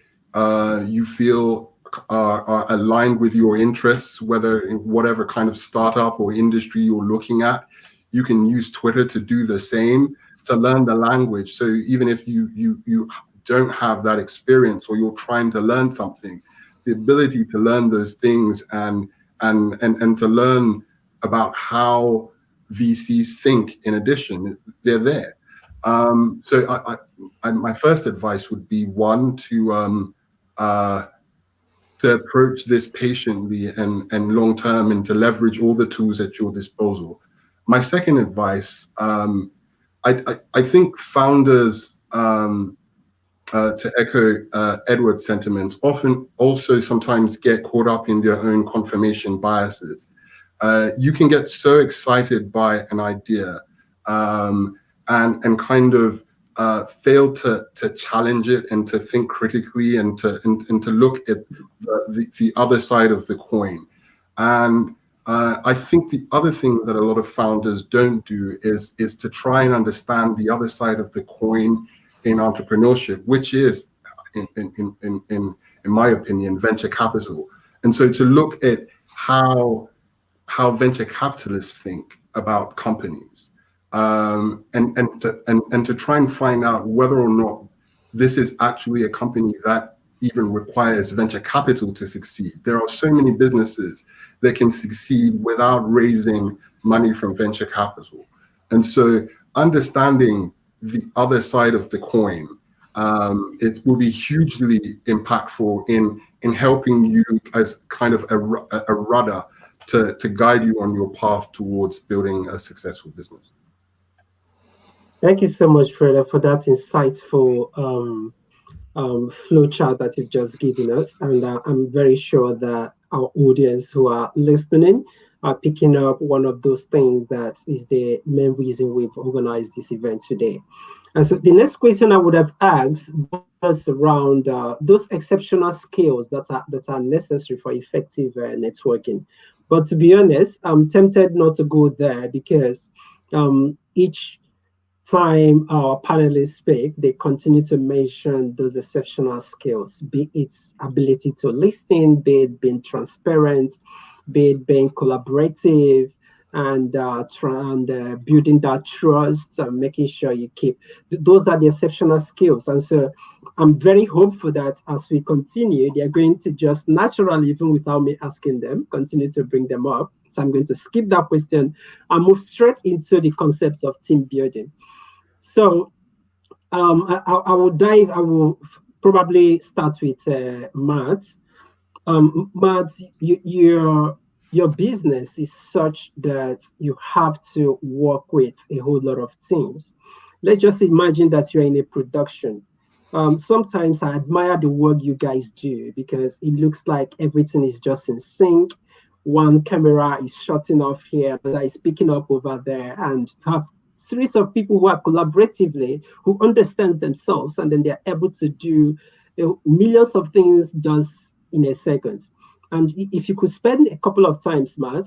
you feel are aligned with your interests, whether in whatever kind of startup or industry you're looking at. You can use Twitter to do the same, to learn the language. So even if you don't have that experience, or you're trying to learn something, the ability to learn those things and to learn about how VCs think, in addition, they're there. So my first advice would be, one, to approach this patiently and long-term, and to leverage all the tools at your disposal. My second advice, I think founders, to echo Edward's sentiments, often also sometimes get caught up in their own confirmation biases. You can get so excited by an idea and kind of fail to challenge it, and to think critically, and to look at the other side of the coin. And I think the other thing that a lot of founders don't do is to try and understand the other side of the coin in entrepreneurship, which is, in my opinion, venture capital. And so to look at how venture capitalists think about companies, and to try and find out whether or not this is actually a company that even requires venture capital to succeed. There are so many businesses that can succeed without raising money from venture capital. And so understanding the other side of the coin, it will be hugely impactful in helping you as kind of a rudder to guide you on your path towards building a successful business. Thank you so much, Freda, for that insightful flow chart that you've just given us. And I'm very sure that our audience who are listening are picking up one of those things that is the main reason we've organized this event today. And so the next question I would have asked was around those exceptional skills that are necessary for effective networking. But to be honest, I'm tempted not to go there, because each time our panelists speak, they continue to mention those exceptional skills, be it ability to listen, be it being transparent, be it being collaborative, and building that trust and making sure you keep. Those are the exceptional skills. And so I'm very hopeful that as we continue, they're going to just naturally, even without me asking them, continue to bring them up. So I'm going to skip that question and move straight into the concepts of team building. So I will probably start with Matt. Matt, your business is such that you have to work with a whole lot of teams. Let's just imagine that you're in a production. Sometimes I admire the work you guys do because it looks like everything is just in sync. One camera is shutting off here, but is picking up over there, and have series of people who are collaboratively, who understands themselves, and then they're able to do millions of things just in a second. And if you could spend a couple of times, Matt,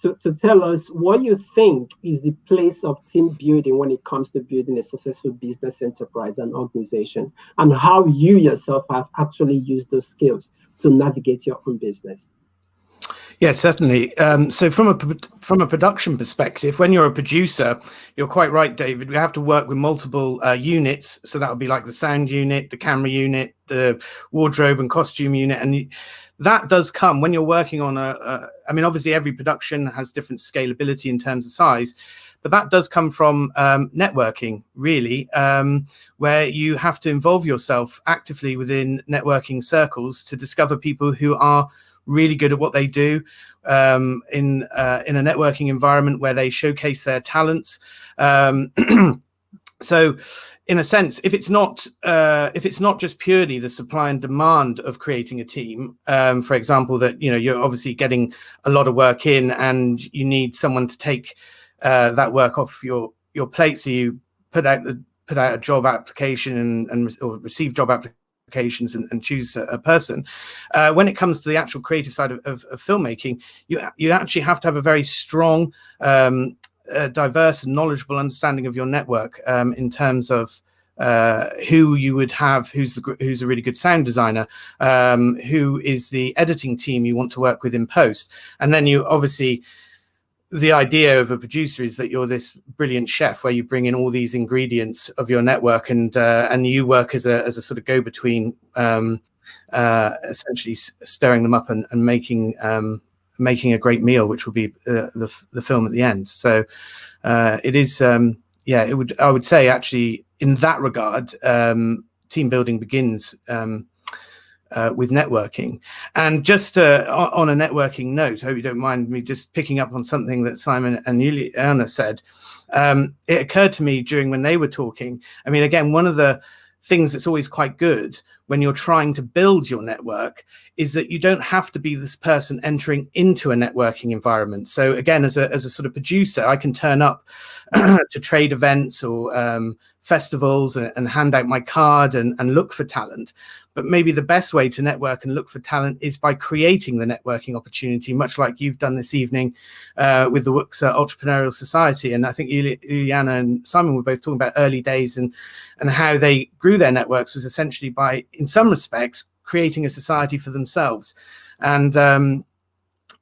to tell us what you think is the place of team building when it comes to building a successful business enterprise and organization, and how you yourself have actually used those skills to navigate your own business. Yeah, certainly. So from a production perspective, when you're a producer, you're quite right, David. We have to work with multiple units. So that would be like the sound unit, the camera unit, the wardrobe and costume unit. And that does come when you're working on I mean, obviously every production has different scalability in terms of size, but that does come from networking, really, where you have to involve yourself actively within networking circles to discover people who are really good at what they do in a networking environment where they showcase their talents. So in a sense, if it's not just purely the supply and demand of creating a team, for example, that you're obviously getting a lot of work in and you need someone to take that work off your plate, so you put out a job application or receive job applications and choose a person. When it comes to the actual creative side of filmmaking, you actually have to have a very strong, diverse and knowledgeable understanding of your network in terms of who you would have, who's a really good sound designer, who is the editing team you want to work with in post. And then you obviously, the idea of a producer is that you're this brilliant chef where you bring in all these ingredients of your network and you work as a sort of go-between, essentially stirring them up and making a great meal, which will be the film at the end. So it is, I would say actually in that regard, team building begins with networking. And just on a networking note, I hope you don't mind me just picking up on something that Simon and Juliana said. It occurred to me when they were talking. I mean, again, one of the things that's always quite good when you're trying to build your network is that you don't have to be this person entering into a networking environment. So again, as a sort of producer, I can turn up to trade events or festivals and hand out my card and look for talent. But maybe the best way to network and look for talent is by creating the networking opportunity, much like you've done this evening with the WUXA Entrepreneurial Society. And I think Juliana and Simon were both talking about early days and how they grew their networks was essentially by, in some respects, creating a society for themselves. And as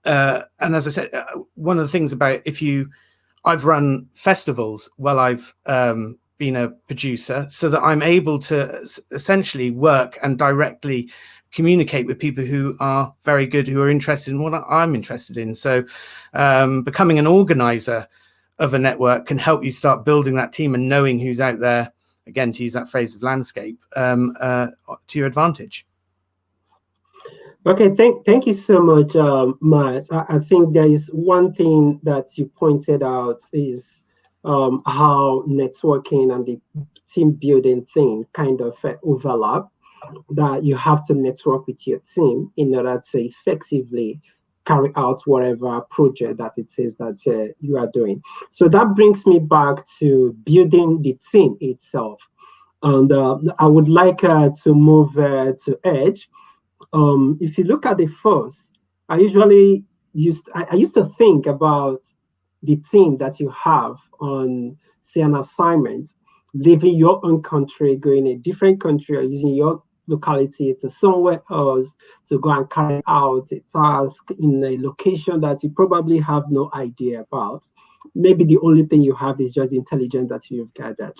I said, one of the things about I've run festivals while I've been a producer, so that I'm able to essentially work and directly communicate with people who are very good, who are interested in what I'm interested in. So becoming an organizer of a network can help you start building that team and knowing who's out there, again, to use that phrase of landscape, to your advantage. Okay, thank you so much, Matt. I think there is one thing that you pointed out is how networking and the team building thing kind of overlap, that you have to network with your team in order to effectively carry out whatever project that it is that you are doing. So that brings me back to building the team itself. And I would like to move to Edge. If you look at the first, I used to think about the team that you have on, say, an assignment, leaving your own country, going a different country, or using your locality to somewhere else to go and carry out a task in a location that you probably have no idea about. Maybe the only thing you have is just the intelligence that you've gathered.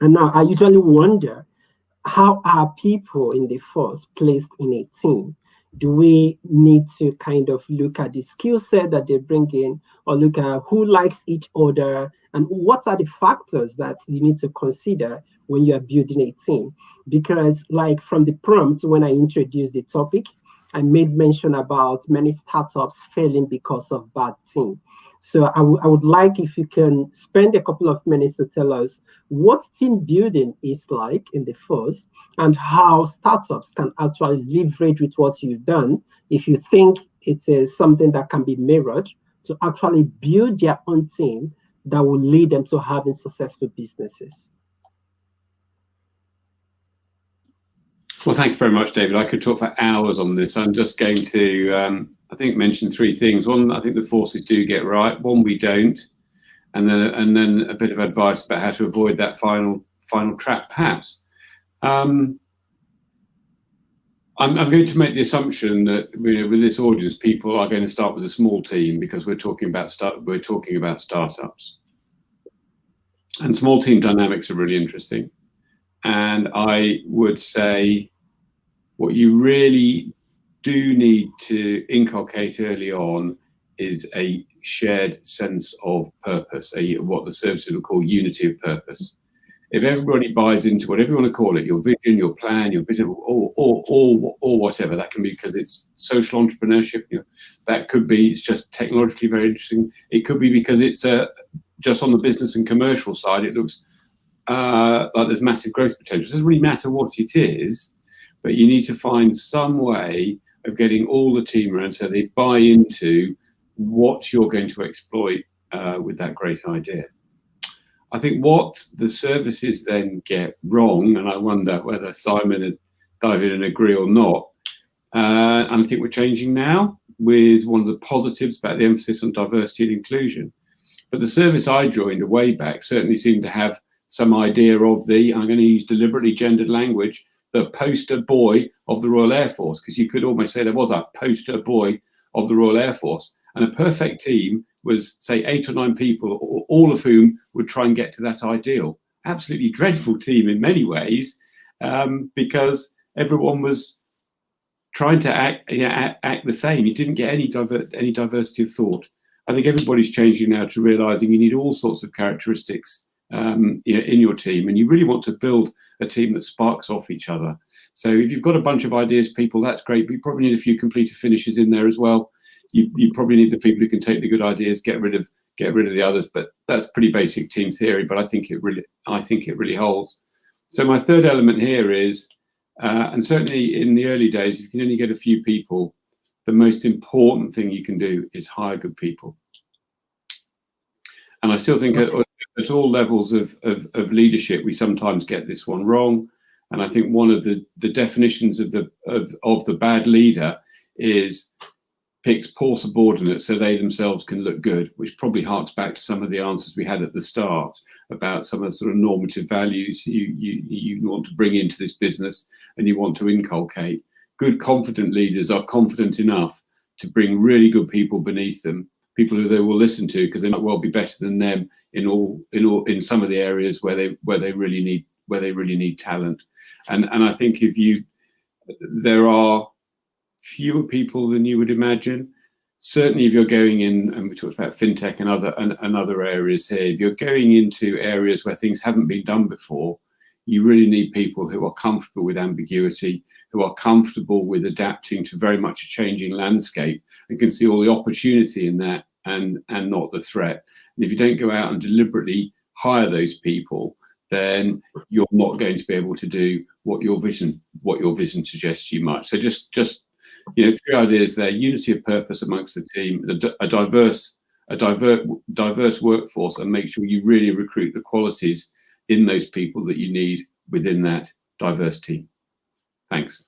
And now I usually wonder, how are people in the force placed in a team? Do we need to kind of look at the skill set that they bring in, or look at who likes each other, and what are the factors that you need to consider when you are building a team? Because like from the prompt, when I introduced the topic, I made mention about many startups failing because of bad team. So I would like if you can spend a couple of minutes to tell us what team building is like in the force, and how startups can actually leverage with what you've done, if you think it is something that can be mirrored, to actually build their own team that will lead them to having successful businesses. Well, thank you very much, David. I could talk for hours on this. I'm just going to, I think, mention three things. One, I think the forces do get right. One, we don't. And then a bit of advice about how to avoid that final trap, perhaps. I'm going to make the assumption that with this audience, people are going to start with a small team, because we're talking about startups, and small team dynamics are really interesting. And I would say what you really do need to inculcate early on is a shared sense of purpose, what the services would call unity of purpose. If everybody buys into whatever you want to call it, your vision, your plan, your vision, or whatever, that can be because it's social entrepreneurship. That could be it's just technologically very interesting. It could be because it's just on the business and commercial side, it looks like there's massive growth potential. It doesn't really matter what it is, but you need to find some way of getting all the team around so they buy into what you're going to exploit with that great idea. I think what the services then get wrong, and I wonder whether Simon and David agree or not, and I think we're changing now with one of the positives about the emphasis on diversity and inclusion. But the service I joined a way back certainly seemed to have some idea of the, I'm going to use deliberately gendered language, the poster boy of the Royal Air Force, because you could almost say there was a poster boy of the Royal Air Force. And a perfect team was, say, 8 or 9 people, all of whom would try and get to that ideal. Absolutely dreadful team in many ways, because everyone was trying to act the same. You didn't get any diversity of thought. I think everybody's changing now to realizing you need all sorts of characteristics in your team, and you really want to build a team that sparks off each other. So if you've got a bunch of ideas, people, that's great, but you probably need a few completed finishes in there as well. You probably need the people who can take the good ideas, get rid of the others. But that's pretty basic team theory. But I think it really holds. So my third element here is, and certainly in the early days, if you can only get a few people, the most important thing you can do is hire good people. And I still think at all levels of leadership, we sometimes get this one wrong. And I think one of the definitions of the bad leader is picks poor subordinates so they themselves can look good, which probably harks back to some of the answers we had at the start about some of the sort of normative values you want to bring into this business and you want to inculcate. Good, confident leaders are confident enough to bring really good people beneath them, people who they will listen to because they might well be better than them in some of the areas where they really need talent. And I think there are fewer people than you would imagine. Certainly if you're going in, and we talked about fintech and other areas here, if you're going into areas where things haven't been done before, you really need people who are comfortable with ambiguity, who are comfortable with adapting to very much a changing landscape and can see all the opportunity in that and not the threat. And if you don't go out and deliberately hire those people, then you're not going to be able to do what your vision suggests you might. So just 3 ideas there: unity of purpose amongst the team, a diverse workforce, and make sure you really recruit the qualities in those people that you need within that diverse team. Thanks.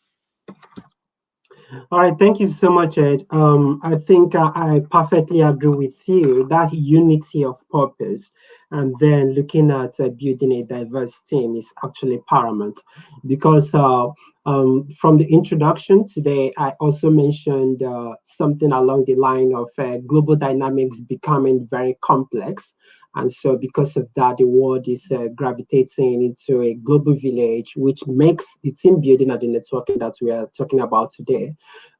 All right, thank you so much, Ed. I think I perfectly agree with you. That unity of purpose and then looking at building a diverse team is actually paramount, because From the introduction today, I also mentioned something along the line of global dynamics becoming very complex. And so because of that, the world is gravitating into a global village, which makes the team building and the networking that we are talking about today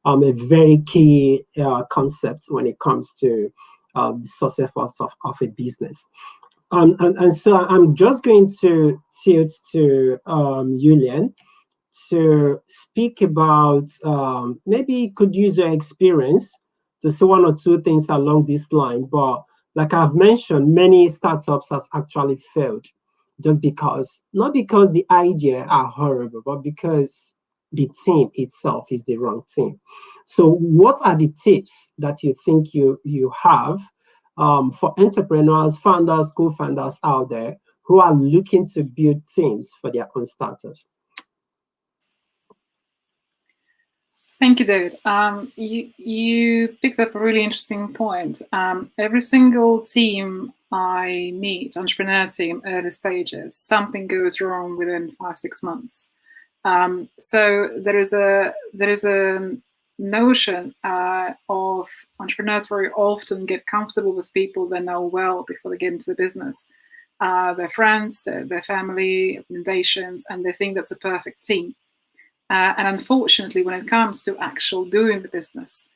a very key concept when it comes to the success of a business. And so I'm just going to tilt to Julian to speak about maybe you could use your experience to say one or two things along this line. But like I've mentioned, many startups have actually failed just because, not because the idea are horrible, but because the team itself is the wrong team. So what are the tips that you think you have for entrepreneurs, founders, co-founders out there who are looking to build teams for their own startups? Thank you, David. You picked up a really interesting point. Every single team I meet, entrepreneur team, early stages, something goes wrong within 5-6 months. So there is a notion of entrepreneurs very often get comfortable with people they know well before they get into the business. Their friends, their family, recommendations, and they think that's a perfect team. And unfortunately, when it comes to actual doing the business,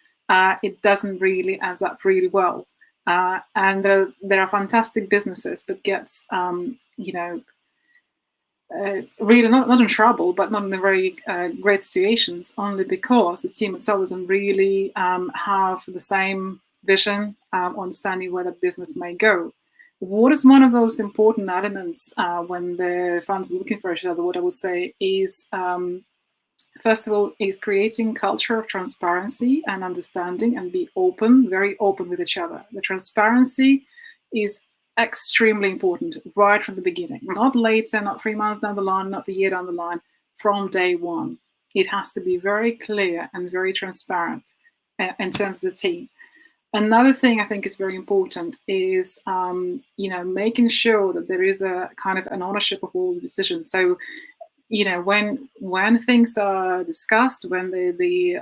it doesn't really add up really well. And there are fantastic businesses, but gets really not in trouble, but not in a very great situations, only because the team itself doesn't really have the same vision, understanding where the business may go. What is one of those important elements when the founders are looking for each other? What I would say is, first of all, is creating culture of transparency and understanding, and be open, very open with each other. The transparency is extremely important right from the beginning, not later, not 3 months down the line, not a year down the line, from day one. It has to be very clear and very transparent in terms of the team. Another thing I think is very important is, making sure that there is a kind of an ownership of all the decisions. So, when things are discussed, when the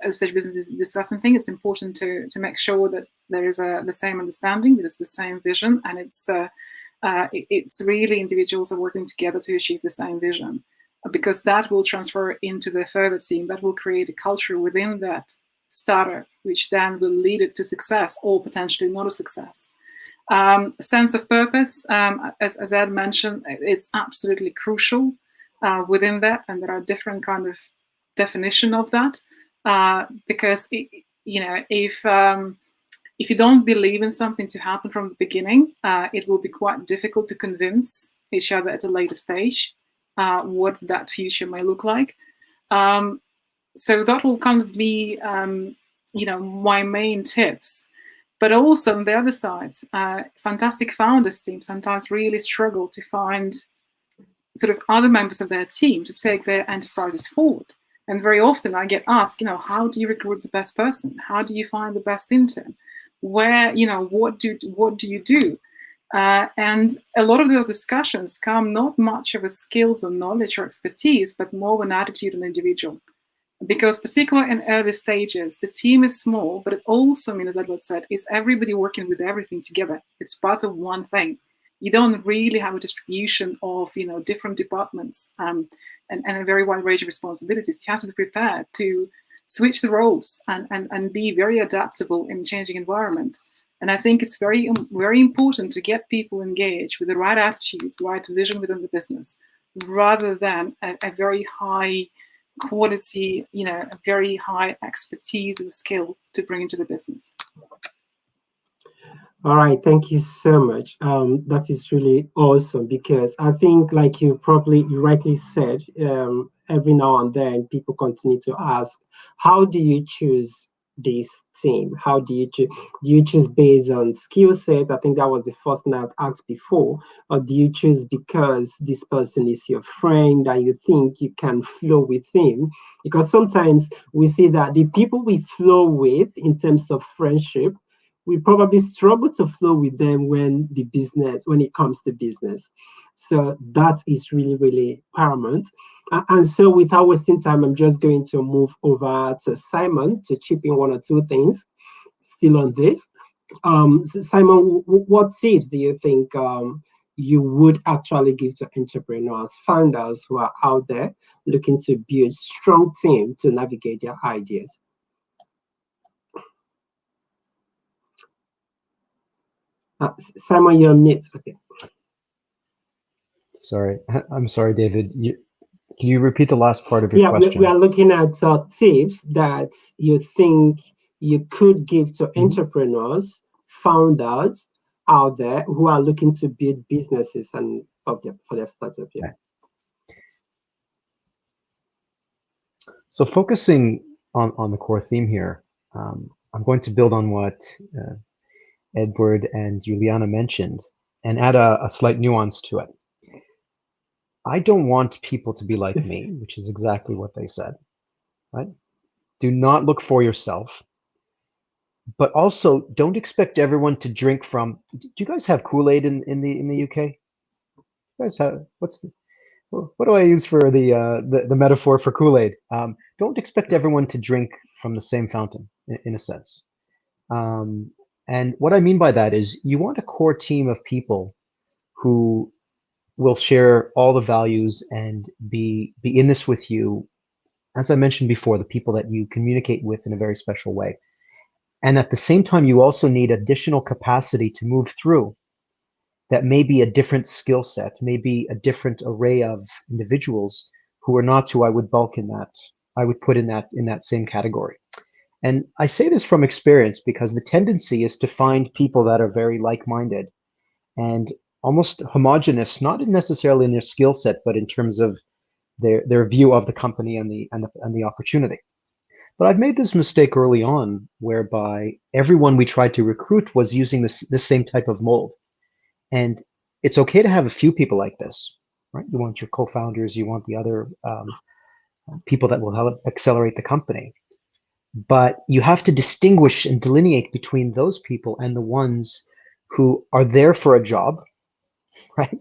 early stage business is discussing things, it's important to make sure that there is the same understanding, that it's the same vision, and it's really individuals are working together to achieve the same vision, because that will transfer into the further team. That will create a culture within that starter, which then will lead it to success or potentially not a success. Sense of purpose, as Ed mentioned, is absolutely crucial within that, and there are different kind of definition of that, because if you don't believe in something to happen from the beginning, it will be quite difficult to convince each other at a later stage what that future may look like. So that will kind of be my main tips. But also on the other side, fantastic founders teams sometimes really struggle to find sort of other members of their team to take their enterprises forward. And very often I get asked, how do you recruit the best person? How do you find the best intern? Where, what do you do? And a lot of those discussions come not much of a skills or knowledge or expertise, but more of an attitude of an individual. Because particularly in early stages, the team is small, but it also means, as Edward said, is everybody working with everything together. It's part of one thing. You don't really have a distribution of different departments and a very wide range of responsibilities. You have to be prepared to switch the roles and be very adaptable in a changing environment. And I think it's very, very important to get people engaged with the right attitude, right vision within the business, rather than a very high quality, a very high expertise and skill to bring into the business. All right, thank you so much. That is really awesome, because I think, like you rightly said, every now and then people continue to ask, how do you choose this team? How do you choose? Do you choose based on skill set? I think that was the first thing I've asked before. Or do you choose because this person is your friend and you think you can flow with him? Because sometimes we see that the people we flow with in terms of friendship, we probably struggle to flow with them when it comes to business. So that is really, really paramount. And so without wasting time, I'm just going to move over to Simon to chip in one or two things still on this. Simon, what tips do you think you would actually give to entrepreneurs, founders who are out there looking to build strong team to navigate their ideas? Simon, you're on mute. Okay. Sorry, I'm sorry, David. Can you repeat the last part of your question? We are looking at tips that you think you could give to entrepreneurs, founders out there who are looking to build businesses and for their startup. Yeah. Okay. So focusing on the core theme here, I'm going to build on what Edward and Juliana mentioned and add a slight nuance to it. I don't want people to be like me, which is exactly what they said, right? Do not look for yourself, but also don't expect everyone to drink from. Do you guys have Kool-Aid in the UK? You guys have what do I use for the metaphor for Kool-Aid? Don't expect everyone to drink from the same fountain, in a sense. And what I mean by that is you want a core team of people who will share all the values and be in this with you. As I mentioned before, the people that you communicate with in a very special way. And at the same time, you also need additional capacity to move through that may be a different skill set, maybe a different array of individuals who are not who I would put in that same category. And I say this from experience because the tendency is to find people that are very like-minded and almost homogenous, not necessarily in their skill set, but in terms of their view of the company and the opportunity. But I've made this mistake early on, whereby everyone we tried to recruit was using this same type of mold. And it's okay to have a few people like this, right? You want your co-founders, you want the other people that will help accelerate the company. But you have to distinguish and delineate between those people and the ones who are there for a job, right?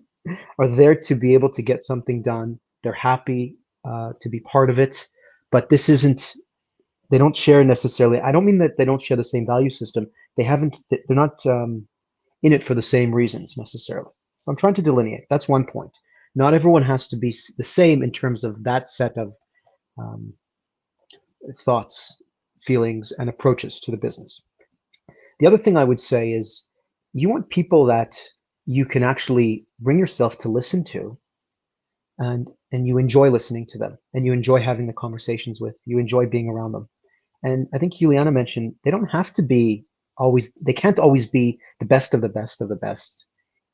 Are there to be able to get something done. They're happy to be part of it, but they don't share necessarily. I don't mean that they don't share the same value system. They're not in it for the same reasons necessarily. So I'm trying to delineate. That's one point. Not everyone has to be the same in terms of that set of thoughts, feelings, and approaches to the business. The other thing I would say is you want people that you can actually bring yourself to listen to, and you enjoy listening to them, and you enjoy having the conversations with, you enjoy being around them. And I think Juliana mentioned they don't have to be they can't always be the best of the best of the best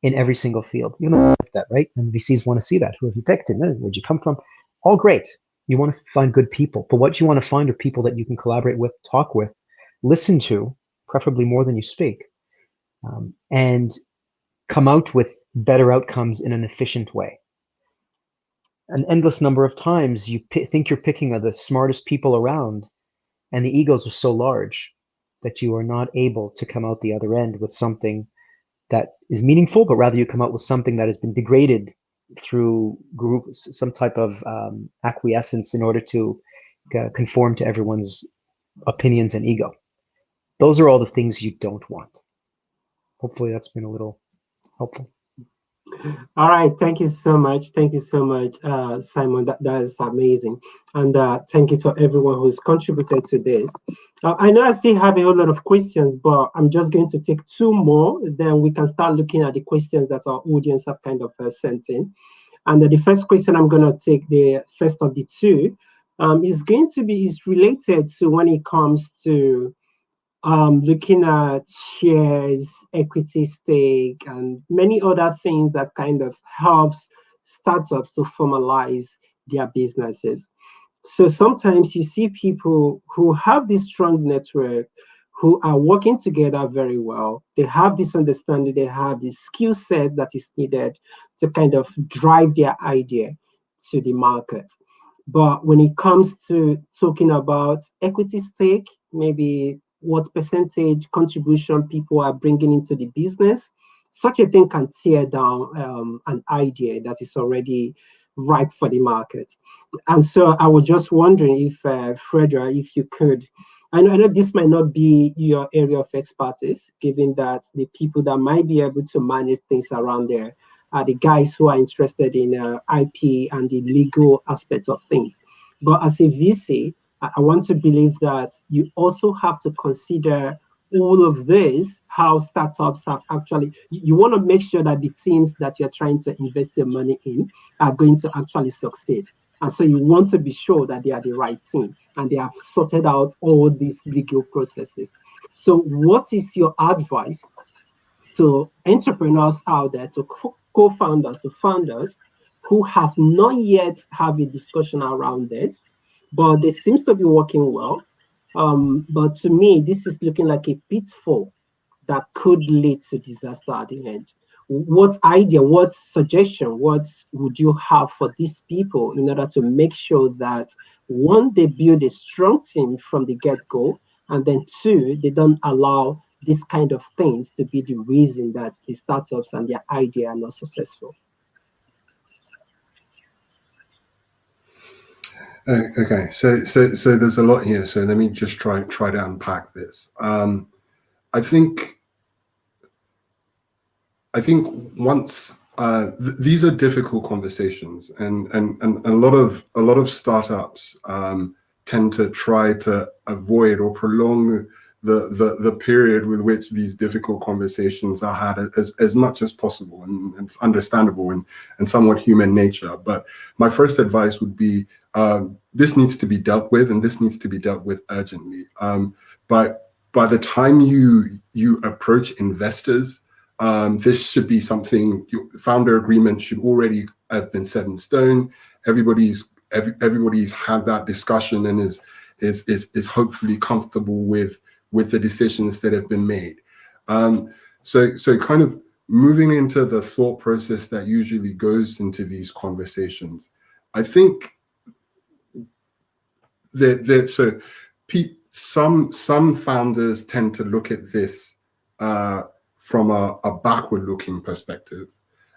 in every single field. You know that, right? And VCs want to see that. Who have you picked? And where'd you come from? All great. You want to find good people, but what you want to find are people that you can collaborate with, talk with, listen to, preferably more than you speak, and come out with better outcomes in an efficient way. An endless number of times you think you're picking the smartest people around, and the egos are so large that you are not able to come out the other end with something that is meaningful, but rather you come out with something that has been degraded through some type of acquiescence in order to conform to everyone's opinions and ego. Those are all the things you don't want. Hopefully that's been a little helpful. All right, thank you so much. Thank you so much, Simon. That is amazing. And thank you to everyone who's contributed to this. I know I still have a whole lot of questions, but I'm just going to take two more. Then we can start looking at the questions that our audience have kind of sent in. And the first question I'm going to take, the first of the two, is related to when it comes to looking at shares, equity stake, and many other things that kind of helps startups to formalize their businesses. So sometimes you see people who have this strong network, who are working together very well. They have this understanding, they have this skill set that is needed to kind of drive their idea to the market. But when it comes to talking about equity stake, maybe what percentage contribution people are bringing into the business, such a thing can tear down an idea that is already ripe for the market. And so I was just wondering if, Fredra, if you could, I know this might not be your area of expertise, given that the people that might be able to manage things around there are the guys who are interested in IP and the legal aspects of things. But as a VC, I want to believe that you also have to consider all of this, how startups have actually, you want to make sure that the teams that you're trying to invest your money in are going to actually succeed. And so you want to be sure that they are the right team and they have sorted out all these legal processes. So what is your advice to entrepreneurs out there, to co-founders, to founders who have not yet have a discussion around this, but they seems to be working well? But to me, this is looking like a pitfall that could lead to disaster at the end. What idea, what suggestion, what would you have for these people in order to make sure that, one, they build a strong team from the get-go, and then two, they don't allow this kind of things to be the reason that the startups and their idea are not successful? Okay, so there's a lot here. So let me just try to unpack this. I think once these are difficult conversations, and a lot of startups tend to try to avoid or prolong the period with which these difficult conversations are had as much as possible, and it's understandable and somewhat human nature. But my first advice would be, this needs to be dealt with, and this needs to be dealt with urgently. But by the time you approach investors, this should be something, founder agreement should already have been set in stone. Everybody's had that discussion and is hopefully comfortable with the decisions that have been made. So kind of moving into the thought process that usually goes into these conversations, I think some founders tend to look at this from a backward-looking perspective,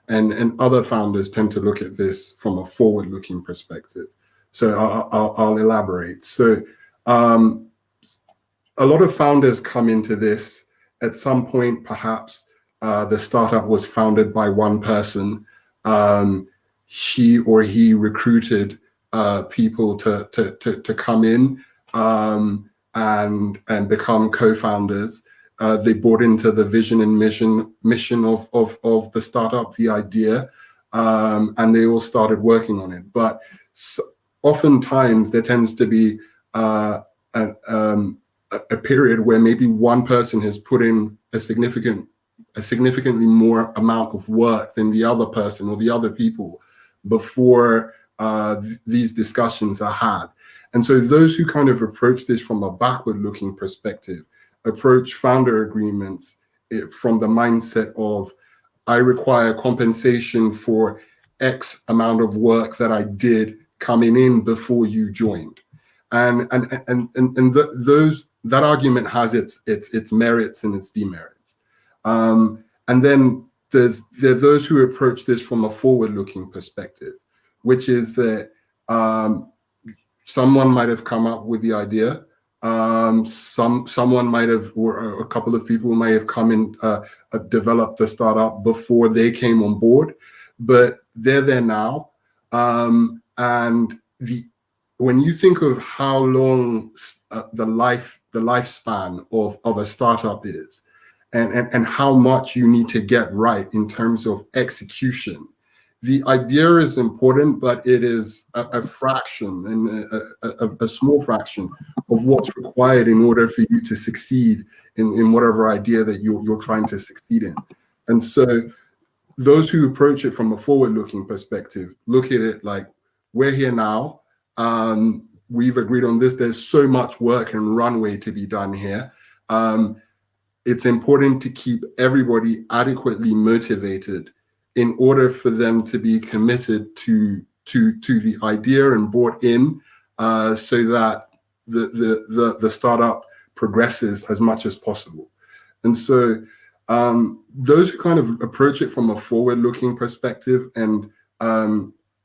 and other founders tend to look at this from a forward-looking perspective. So I'll elaborate. So a lot of founders come into this at some point. Perhaps the startup was founded by one person. She or he recruited people to come in and become co-founders. They bought into the vision and mission of the startup, the idea, and they all started working on it. But oftentimes there tends to be a period where maybe one person has put in a significantly more amount of work than the other person or the other people before these discussions are had. And so those who kind of approach this from a backward-looking perspective approach founder agreements from the mindset of, I require compensation for X amount of work that I did coming in before you joined. And that argument has its merits and its demerits. And then there are those who approach this from a forward-looking perspective, which is that someone might have come up with the idea. Someone might have, or a couple of people may have come in, developed the startup before they came on board, but they're there now. And when you think of how long the lifespan of a startup is, and how much you need to get right in terms of execution, the idea is important, but it is a fraction, and a small fraction of what's required in order for you to succeed in whatever idea that you're trying to succeed in. And so those who approach it from a forward-looking perspective look at it like, we're here now. We've agreed on this. There's so much work and runway to be done here. It's important to keep everybody adequately motivated in order for them to be committed to the idea and bought in, so that the startup progresses as much as possible. And so those who kind of approach it from a forward-looking perspective, and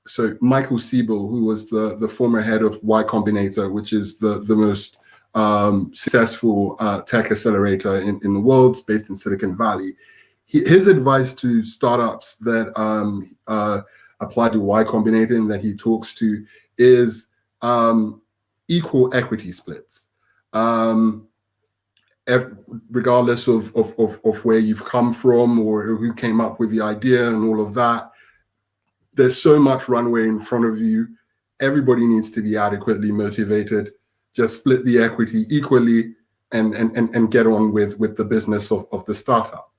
so Michael Siebel, who was the former head of Y Combinator, which is the most successful tech accelerator in the world, based in Silicon Valley, his advice to startups that apply to Y Combinator and that he talks to is equal equity splits. Regardless of where you've come from or who came up with the idea and all of that, there's so much runway in front of you. Everybody needs to be adequately motivated. Just split the equity equally and get on with the business of the startup.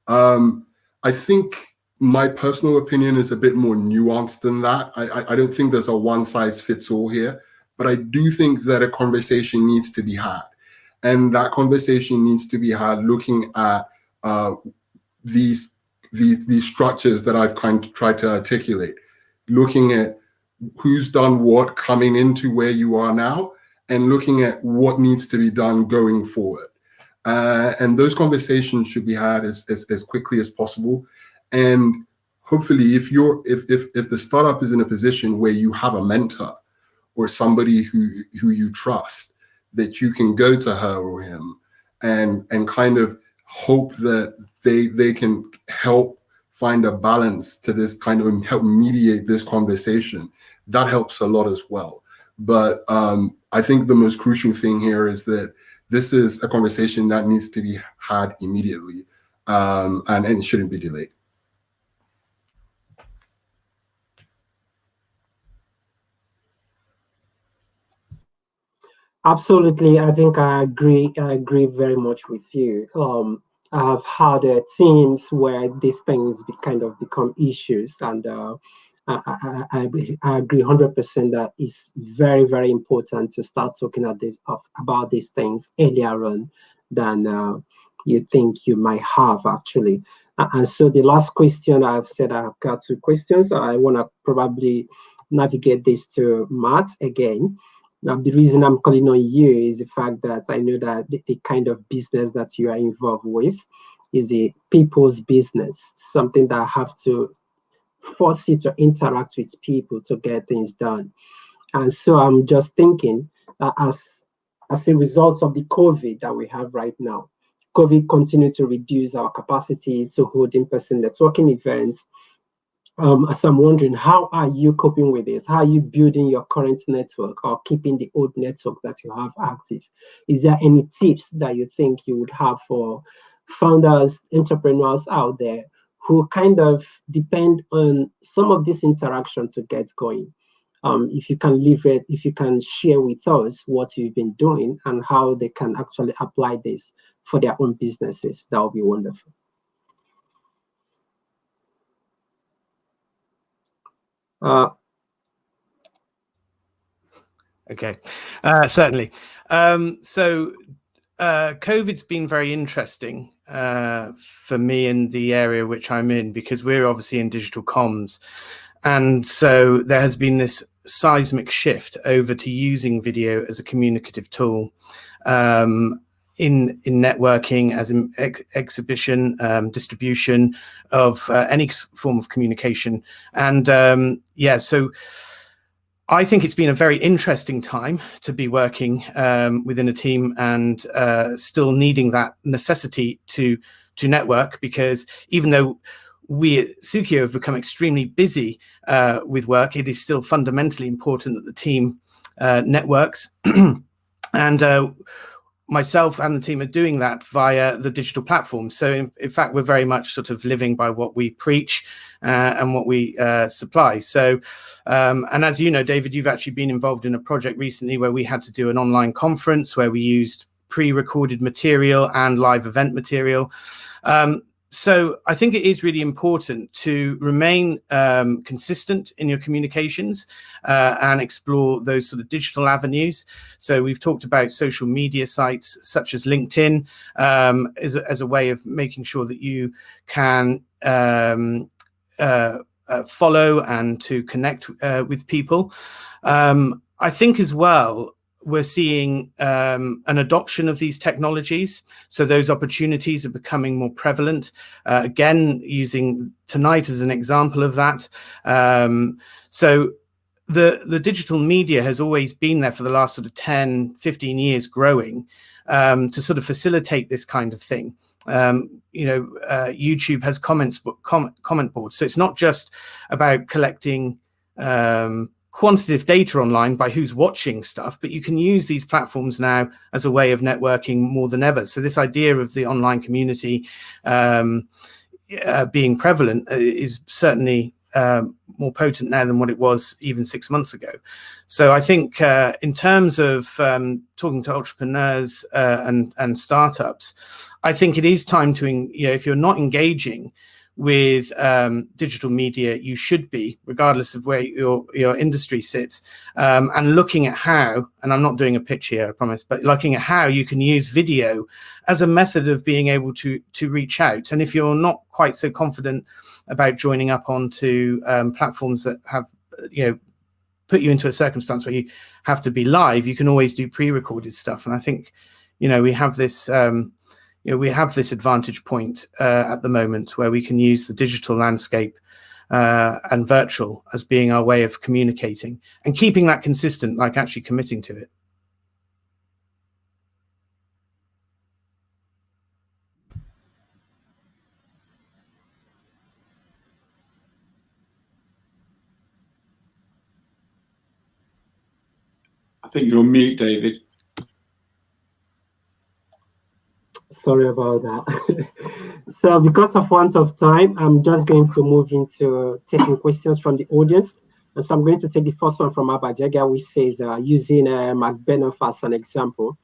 I think my personal opinion is a bit more nuanced than that. I don't think there's a one size fits all here, but I do think that a conversation needs to be had. And that conversation needs to be had looking at these structures that I've kind of tried to articulate, looking at who's done what coming into where you are now, and looking at what needs to be done going forward. And those conversations should be had as quickly as possible. And hopefully, if the startup is in a position where you have a mentor or somebody who you trust, that you can go to her or him and kind of hope that they can help find a balance to this, kind of help mediate this conversation. That helps a lot as well. But I think the most crucial thing here is that this is a conversation that needs to be had immediately, and it shouldn't be delayed. Absolutely, I think I agree. I agree very much with you. I've had teams where these things kind of become issues, and I agree 100% that it's very, very important to start talking about these things earlier on than you think you might have actually. And so the last question, I've said I've got 2 questions. I want to probably navigate this to Matt again. Now, the reason I'm calling on you is the fact that I know that the kind of business that you are involved with is a people's business, something that have to force you to interact with people to get things done. And so I'm just thinking as a result of the COVID that we have right now, COVID continued to reduce our capacity to hold in-person networking events. So I'm wondering, how are you coping with this? How are you building your current network or keeping the old network that you have active? Is there any tips that you think you would have for founders, entrepreneurs out there who kind of depend on some of this interaction to get going? If you can leave it, if you can share with us what you've been doing and how they can actually apply this for their own businesses, that would be wonderful. Okay, certainly. So COVID's been very interesting for me in the area which I'm in, because we're obviously in digital comms. And so there has been this seismic shift over to using video as a communicative tool in networking, as in exhibition, distribution of any form of communication. And yeah, so I think it's been a very interesting time to be working within a team and still needing that necessity to network, because even though we at Sukio have become extremely busy with work, it is still fundamentally important that the team networks. And myself and the team are doing that via the digital platform. So in fact, we're very much sort of living by what we preach and what we supply. So, and as you know, David, you've actually been involved in a project recently where we had to do an online conference where we used pre-recorded material and live event material. So I think it is really important to remain consistent in your communications and explore those sort of digital avenues. So we've talked about social media sites such as LinkedIn as a way of making sure that you can follow and to connect with people. I think as well, we're seeing an adoption of these technologies. So those opportunities are becoming more prevalent. Again, using tonight as an example of that. So the digital media has always been there for the last sort of 10, 15 years growing to sort of facilitate this kind of thing. YouTube has comment boards. So it's not just about collecting quantitative data online by who's watching stuff, but you can use these platforms now as a way of networking more than ever. So this idea of the online community being prevalent is certainly more potent now than what it was even 6 months ago. So I think in terms of talking to entrepreneurs and startups, I think it is time to, if you're not engaging with digital media, you should be, regardless of where your industry sits, and looking at how, and I'm not doing a pitch here, I promise, but looking at how you can use video as a method of being able to reach out. And if you're not quite so confident about joining up onto platforms that have, put you into a circumstance where you have to be live, you can always do pre-recorded stuff. And I think, we have this we have this advantage point at the moment where we can use the digital landscape and virtual as being our way of communicating and keeping that consistent, like actually committing to it. I think you're on mute, David. Sorry about that. So because of want of time, I'm just going to move into taking questions from the audience. And so I'm going to take the first one from Abajega, which says, using McBenoff as an example,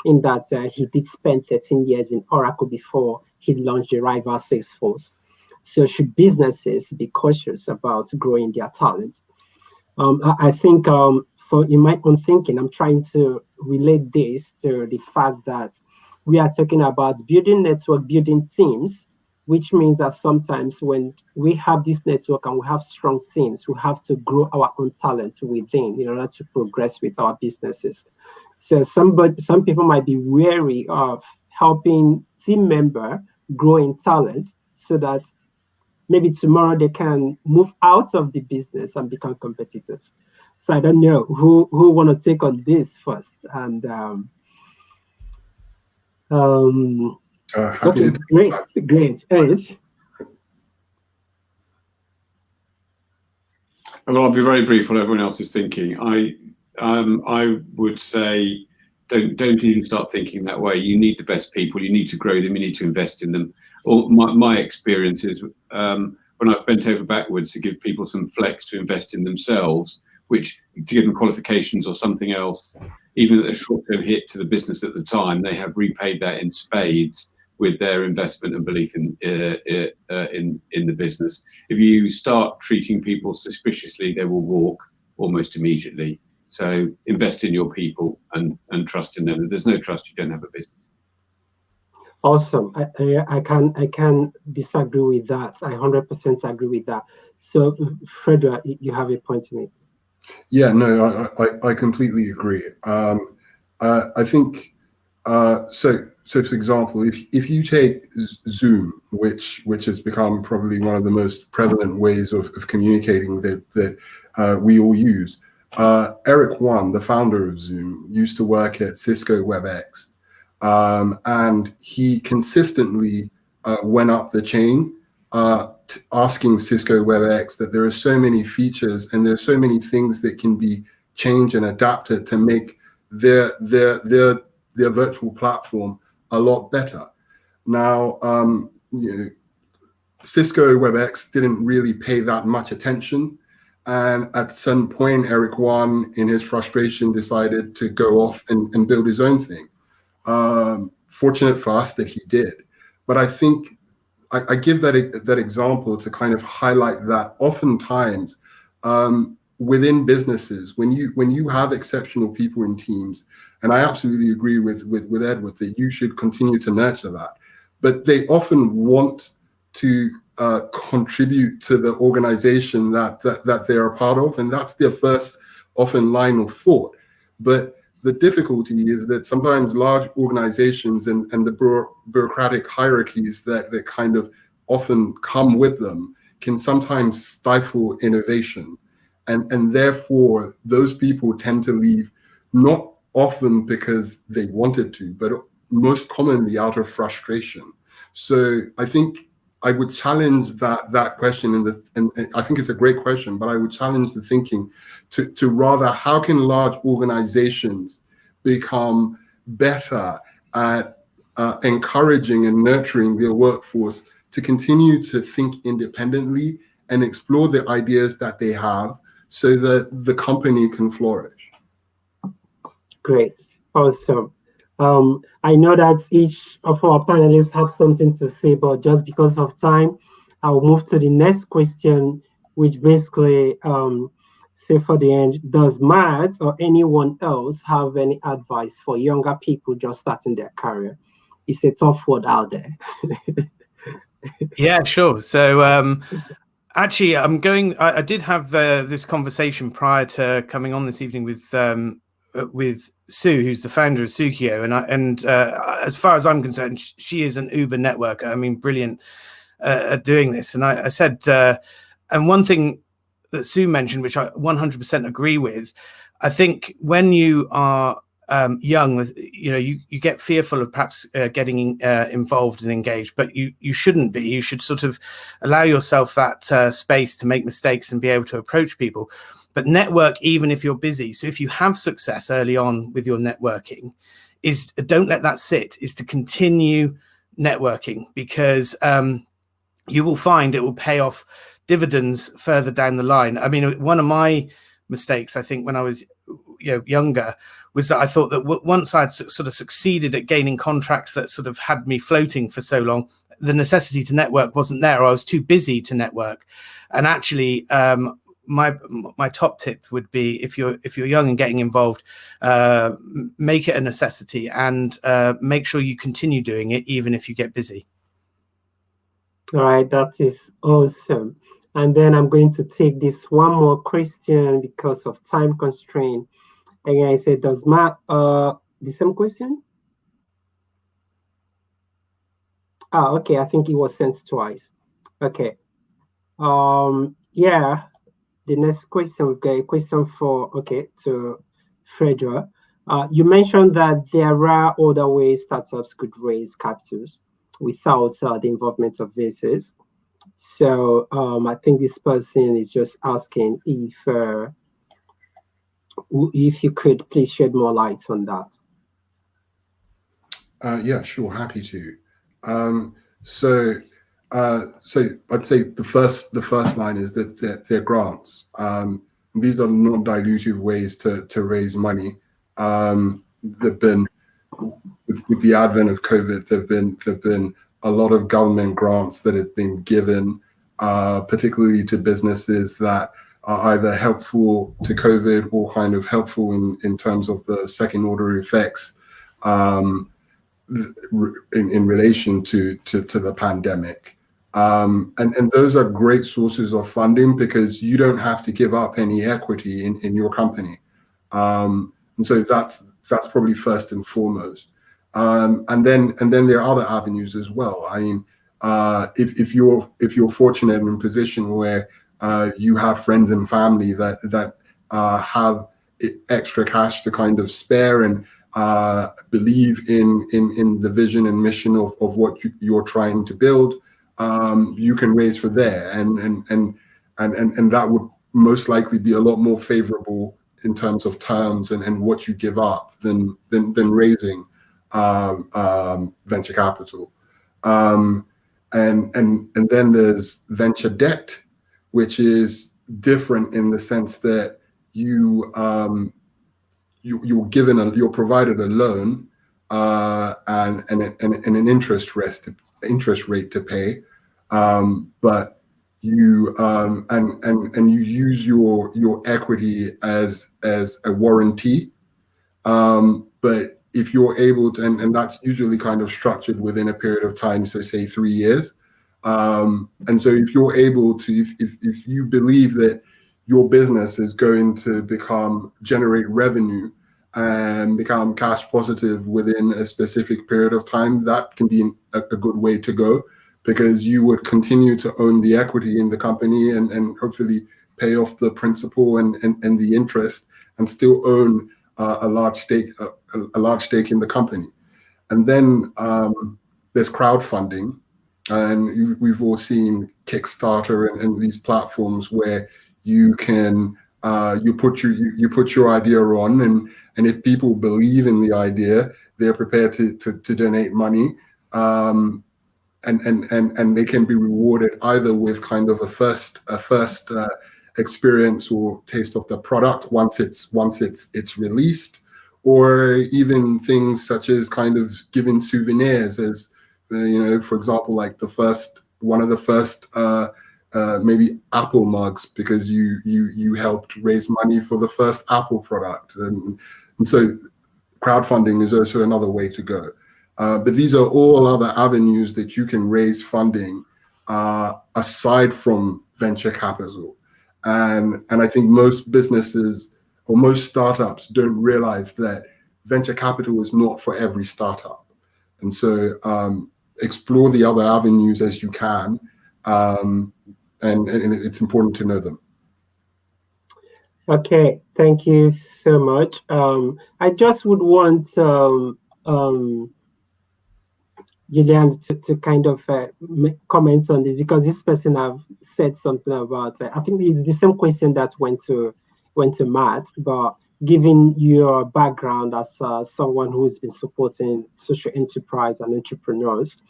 in that he did spend 13 years in Oracle before he launched the rival Salesforce. So should businesses be cautious about growing their talent? I think in my own thinking, I'm trying to relate this to the fact that we are talking about building network, building teams, which means that sometimes when we have this network and we have strong teams, we have to grow our own talent within in order to progress with our businesses. So some people might be wary of helping team member grow in talent so that maybe tomorrow they can move out of the business and become competitors. So I don't know who want to take on this first. And okay, great. Edge. Well, I'll be very brief while everyone else is thinking. I would say don't even start thinking that way. You need the best people. You need to grow them. You need to invest in them. My experience is when I've bent over backwards to give people some flex to invest in themselves, which to give them qualifications or something else, even at a short-term hit to the business at the time, they have repaid that in spades with their investment and belief in the business. If you start treating people suspiciously, they will walk almost immediately. So invest in your people and trust in them. If there's no trust, you don't have a business. Awesome. I can disagree with that. I 100% agree with that. So, Frederick, you have a point to make. Yeah, no, I completely agree. I think so. For example, if you take Zoom, which has become probably one of the most prevalent ways of communicating that we all use. Eric Yuan, the founder of Zoom, used to work at Cisco WebEx, and he consistently went up the chain, asking Cisco WebEx that there are so many features and there are so many things that can be changed and adapted to make their virtual platform a lot better. Now, Cisco WebEx didn't really pay that much attention. And at some point, Eric Yuan, in his frustration, decided to go off and build his own thing. Fortunate for us that he did. But I think I give that example to kind of highlight that oftentimes within businesses, when you have exceptional people in teams, and I absolutely agree with Edward that you should continue to nurture that, but they often want to contribute to the organization that they're a part of, and that's their first often line of thought. But the difficulty is that sometimes large organizations and the bureaucratic hierarchies that kind of often come with them can sometimes stifle innovation. And therefore, those people tend to leave, not often because they wanted to, but most commonly out of frustration. So I think I would challenge that question, and I think it's a great question, but I would challenge the thinking to rather, how can large organizations become better at encouraging and nurturing their workforce to continue to think independently and explore the ideas that they have so that the company can flourish. Great, awesome. I know that each of our panelists have something to say, but just because of time, I'll move to the next question, which basically say for the end, does Matt or anyone else have any advice for younger people just starting their career? It's a tough word out there. Yeah, sure. So actually, I did have this conversation prior to coming on this evening with Sue, who's the founder of Sukio, and as far as I'm concerned, she is an Uber networker. I mean, brilliant at doing this. And I said, and one thing that Sue mentioned, which I 100% agree with, I think when you are young, you get fearful of perhaps getting involved and engaged, but you shouldn't be. You should sort of allow yourself that space to make mistakes and be able to approach people. But network, even if you're busy. So if you have success early on with your networking, don't let that sit, is to continue networking, because you will find it will pay off dividends further down the line. I mean, one of my mistakes, I think, when I was younger, was that I thought that once I'd sort of succeeded at gaining contracts that sort of had me floating for so long, the necessity to network wasn't there. I was too busy to network. And actually, my top tip would be, if you're young and getting involved, make it a necessity, and make sure you continue doing it even if you get busy. All right, that is awesome. And then I'm going to take this one more question because of time constraint. Again, I said, does Matt the same question? Okay, I think it was sent twice. Okay. Yeah. The next question, we've got a question to Fredra. You mentioned that there are other ways startups could raise capitals without the involvement of VCs. So I think this person is just asking if you could please shed more light on that. Yeah, sure, happy to. So I'd say the first line is that they're grants. These are non-dilutive ways to raise money. There've been, with the advent of COVID, there've been a lot of government grants that have been given, particularly to businesses that are either helpful to COVID or kind of helpful in terms of the second order effects in relation to the pandemic. And those are great sources of funding because you don't have to give up any equity in your company. And so that's probably first and foremost. And then there are other avenues as well. I mean, if you're fortunate in a position where you have friends and family that have extra cash to kind of spare and believe in the vision and mission of what you're trying to build, you can raise for there, and that would most likely be a lot more favorable in terms of terms and what you give up than raising venture capital. And then there's venture debt, which is different in the sense that you're provided a loan and an interest rate to pay, but you and you use your equity as a warranty. But if you're able to, and that's usually kind of structured within a period of time, so say 3 years. And so if you're able to, if you believe that your business is going to generate revenue and become cash positive within a specific period of time, that can be a good way to go, because you would continue to own the equity in the company and hopefully pay off the principal and the interest, and still own a large stake in the company. And then there's crowdfunding, and we've all seen Kickstarter and these platforms where you can you put your idea on, and if people believe in the idea, they're prepared to donate money, and they can be rewarded either with kind of a first experience or taste of the product once it's released, or even things such as kind of giving souvenirs, as for example, like one of the first maybe Apple mugs, because you helped raise money for the first Apple product, and so crowdfunding is also another way to go. But these are all other avenues that you can raise funding aside from venture capital. And I think most businesses or most startups don't realize that venture capital is not for every startup. And so explore the other avenues as you can, and it's important to know them. Okay, thank you so much. I just would want Gillian to kind of make comments on this, because this person have said something about, I think it's the same question that went to Matt, but given your background as someone who's been supporting social enterprise and entrepreneurs,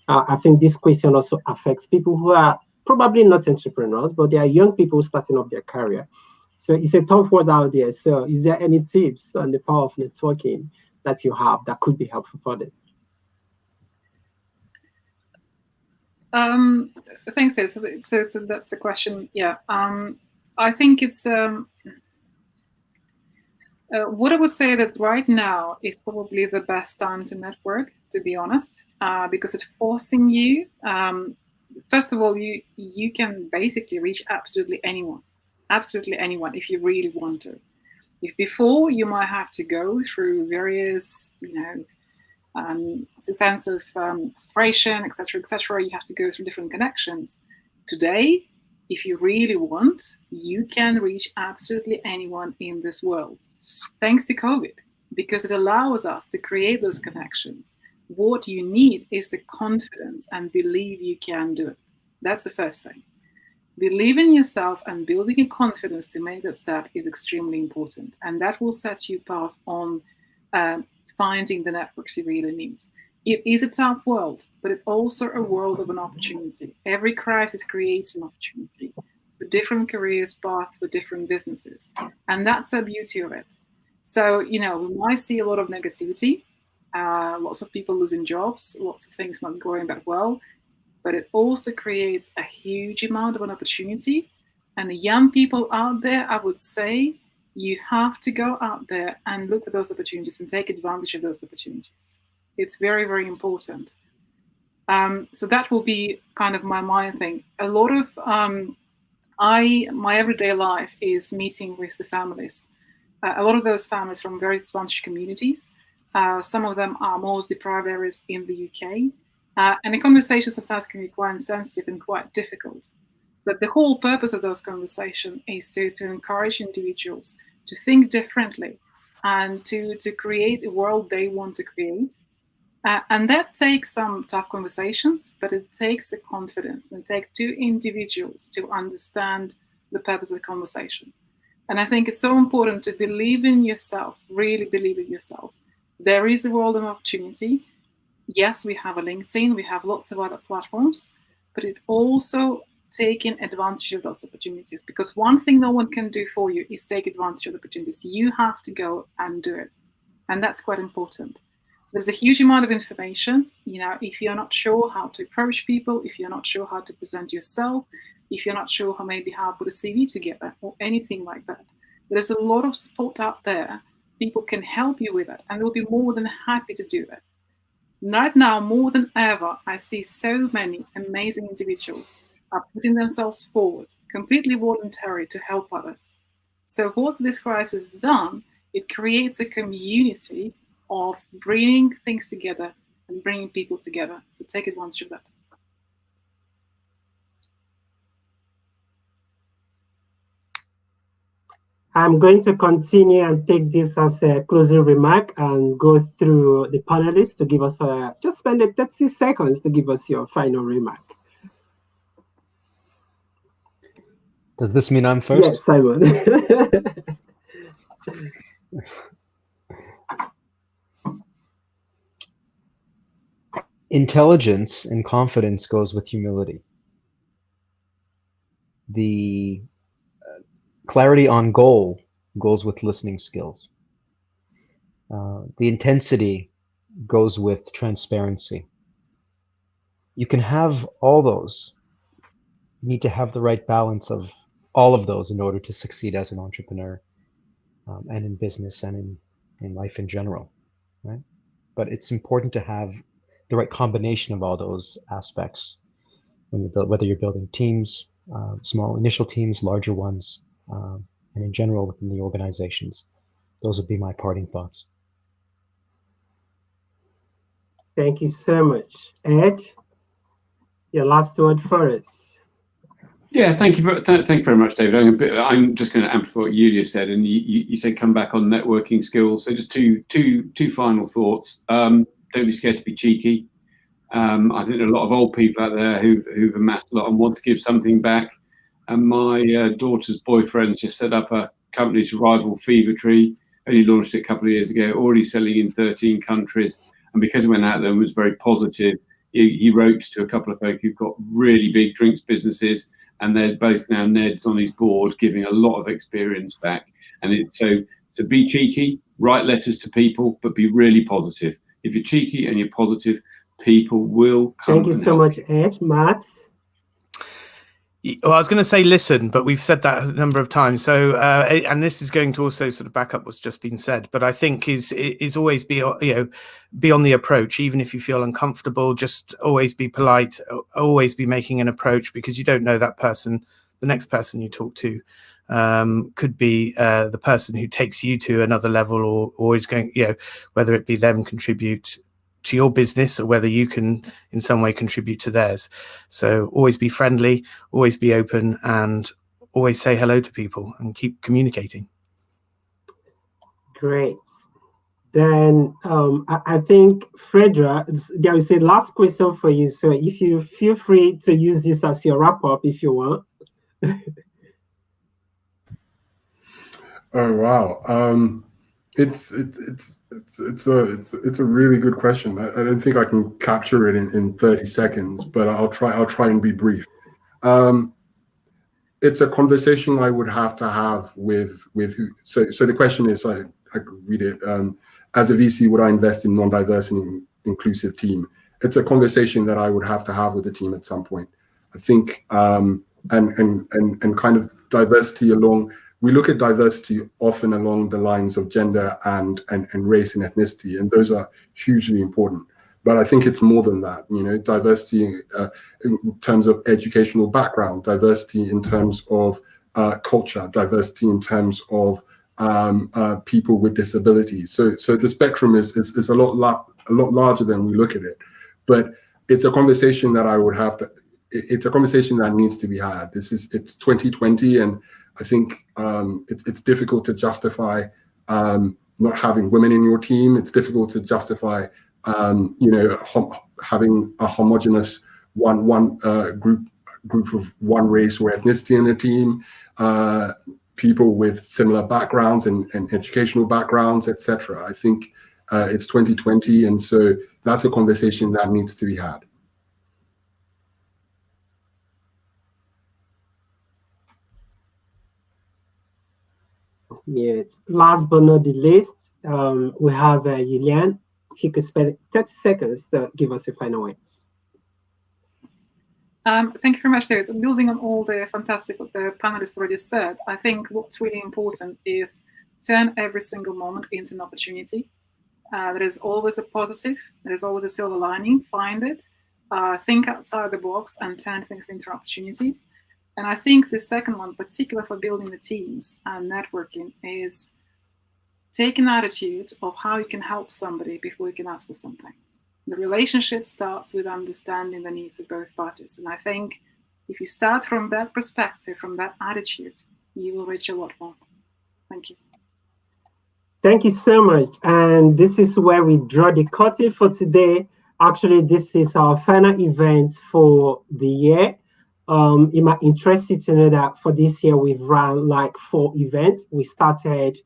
I think this question also affects people who are probably not entrepreneurs, but they are young people starting up their career. So it's a tough word out there. So is there any tips on the power of networking that you have that could be helpful for them? Thanks, Ed. So that's the question. Yeah, I think it's what I would say that right now is probably the best time to network, to be honest, because it's forcing you. First of all, you can basically reach absolutely anyone if you really want to. If before you might have to go through various, sense of separation, etc. You have to go through different connections. Today, if you really want, you can reach absolutely anyone in this world, thanks to COVID, because it allows us to create those connections. What you need is the confidence and believe you can do it. That's the first thing. Believe in yourself and building a confidence to make that step is extremely important. And that will set you path on finding the networks you really need. It is a tough world, but it's also a world of an opportunity. Every crisis creates an opportunity for different careers, paths, for different businesses. And that's the beauty of it. So, we might see a lot of negativity, lots of people losing jobs, lots of things not going that well, but it also creates a huge amount of an opportunity. And the young people out there, I would say, you have to go out there and look for those opportunities and take advantage of those opportunities. It's very, very important. So that will be kind of my main thing. A lot of my everyday life is meeting with the families. A lot of those families from very disadvantaged communities. Some of them are most deprived areas in the UK. And the conversations sometimes can be quite sensitive and quite difficult. But the whole purpose of those conversations is to encourage individuals to think differently and to create a world they want to create. And that takes some tough conversations, but it takes the confidence, and it takes two individuals to understand the purpose of the conversation. And I think it's so important to believe in yourself, really believe in yourself. There is a world of opportunity. Yes, we have a LinkedIn, we have lots of other platforms, but it's also taking advantage of those opportunities, because one thing no one can do for you is take advantage of the opportunities. You have to go and do it. And that's quite important. There's a huge amount of information. If you're not sure how to approach people, if you're not sure how to present yourself, if you're not sure how to put a CV together or anything like that, there's a lot of support out there. People can help you with it, and they'll be more than happy to do that. Right now, more than ever, I see so many amazing individuals are putting themselves forward, completely voluntary, to help others. So what this crisis has done It creates a community of bringing things together and bringing people together. So take advantage of that. I'm going to continue and take this as a closing remark and go through the panelists to give us just spend 30 seconds to give us your final remark. Does this mean I'm first? Yes, Simon. Intelligence and confidence goes with humility. The clarity on goal goes with listening skills. The intensity goes with transparency. You can have all those. You need to have the right balance of all of those in order to succeed as an entrepreneur, and in business and in life in general, right? But it's important to have the right combination of all those aspects when you build, whether you're building teams, small initial teams, larger ones, and in general within the organizations. Those would be my parting thoughts. Thank you so much. Ed, your last word for us. Yeah, thank you very much, David. I'm just going to amplify what Yulia said, and you said come back on networking skills. So just two final thoughts. Don't be scared to be cheeky. I think there are a lot of old people out there who've amassed a lot and want to give something back. And my daughter's boyfriend just set up a company to rival Fever Tree. Only launched it a couple of years ago, already selling in 13 countries. And because it went out there and was very positive, he wrote to a couple of folk who've got really big drinks businesses, and they're both now Neds on his board, giving a lot of experience back. And so be cheeky, write letters to people, but be really positive. If you're cheeky and you're positive, people will come. Thank you so much, Ed. Matt? Well, I was going to say listen, but we've said that a number of times. So, and this is going to also sort of back up what's just been said. But I think is always be on the approach, even if you feel uncomfortable. Just always be polite. Always be making an approach, because you don't know that person. The next person you talk to could be the person who takes you to another level, or is going, whether it be them contribute to your business or whether you can in some way contribute to theirs. So always be friendly, always be open, and always say hello to people and keep communicating. Great. Then I think, Fredra, there is a last question for you. So if you feel free to use this as your wrap up if you want. Oh, wow. It's a really good question. I don't think I can capture it in 30 seconds, but I'll try and be brief. It's a conversation I would have to have with who. So the question is, I could read it. As a VC, would I invest in non-diverse and inclusive team? It's a conversation that I would have to have with the team at some point. I think and kind of diversity along. We look at diversity often along the lines of gender and race and ethnicity, and those are hugely important. But I think it's more than that. Diversity in terms of educational background, diversity in terms of culture, diversity in terms of people with disabilities. So the spectrum is a lot larger than we look at it. But it's a conversation that I would have to. It's a conversation that needs to be had. It's 2020, and I think it's difficult to justify not having women in your team. It's difficult to justify having a homogenous one group of one race or ethnicity in a team, people with similar backgrounds and educational backgrounds, etc. I think it's 2020, and so that's a conversation that needs to be had. Yes. Last but not the least, we have Julian. If you could spend 30 seconds to give us your final words. Thank you very much, David. Building on all the fantastic what the panelists already said, I think what's really important is turn every single moment into an opportunity. There is always a positive. There is always a silver lining. Find it. Think outside the box and turn things into opportunities. And I think the second one, particularly for building the teams and networking, is take an attitude of how you can help somebody before you can ask for something. The relationship starts with understanding the needs of both parties. And I think if you start from that perspective, from that attitude, you will reach a lot more. Thank you. Thank you so much. And this is where we draw the curtain for today. Actually, this is our final event for the year. It might interest you to know that for this year, we've run like 4 events. We started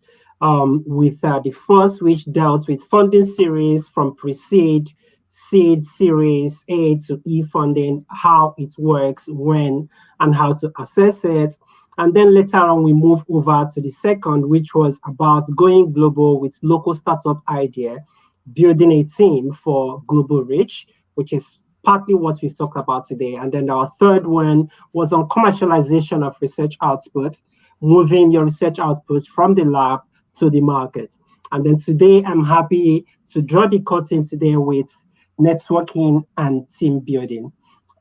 with the first, which dealt with funding series from pre-seed, seed series A to E funding, how it works, when, and how to assess it. And then later on, we move over to the second, which was about going global with local startup idea, building a team for global reach, which is partly what we've talked about today. And then our third one was on commercialization of research output, moving your research output from the lab to the market. And then today, I'm happy to draw the curtain today with networking and team building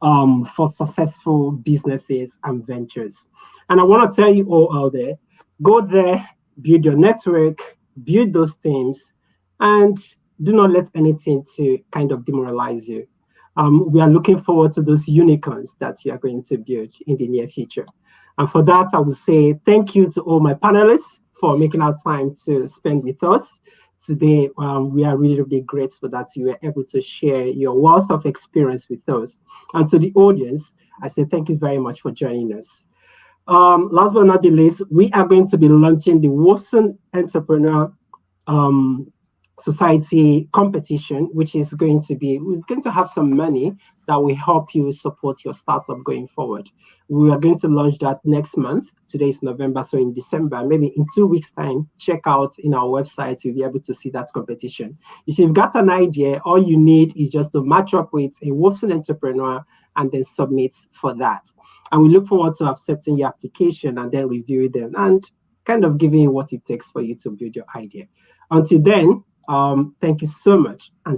for successful businesses and ventures. And I want to tell you all out there, go there, build your network, build those teams, and do not let anything to kind of demoralize you. We are looking forward to those unicorns that you are going to build in the near future. And for that, I would say thank you to all my panelists for making our time to spend with us today. We are really, really grateful that you were able to share your wealth of experience with us. And to the audience, I say thank you very much for joining us. Last but not the least, we are going to be launching the Wolfson Entrepreneur Society competition, which is going to be, we're going to have some money that will help you support your startup going forward. We are going to launch that next month. Today is November, so in December, maybe in 2 weeks' time, check out in our website, you'll be able to see that competition. If you've got an idea, all you need is just to match up with a Wolfson entrepreneur and then submit for that. And we look forward to accepting your application and then reviewing them and kind of giving you what it takes for you to build your idea. Until then, thank you so much. And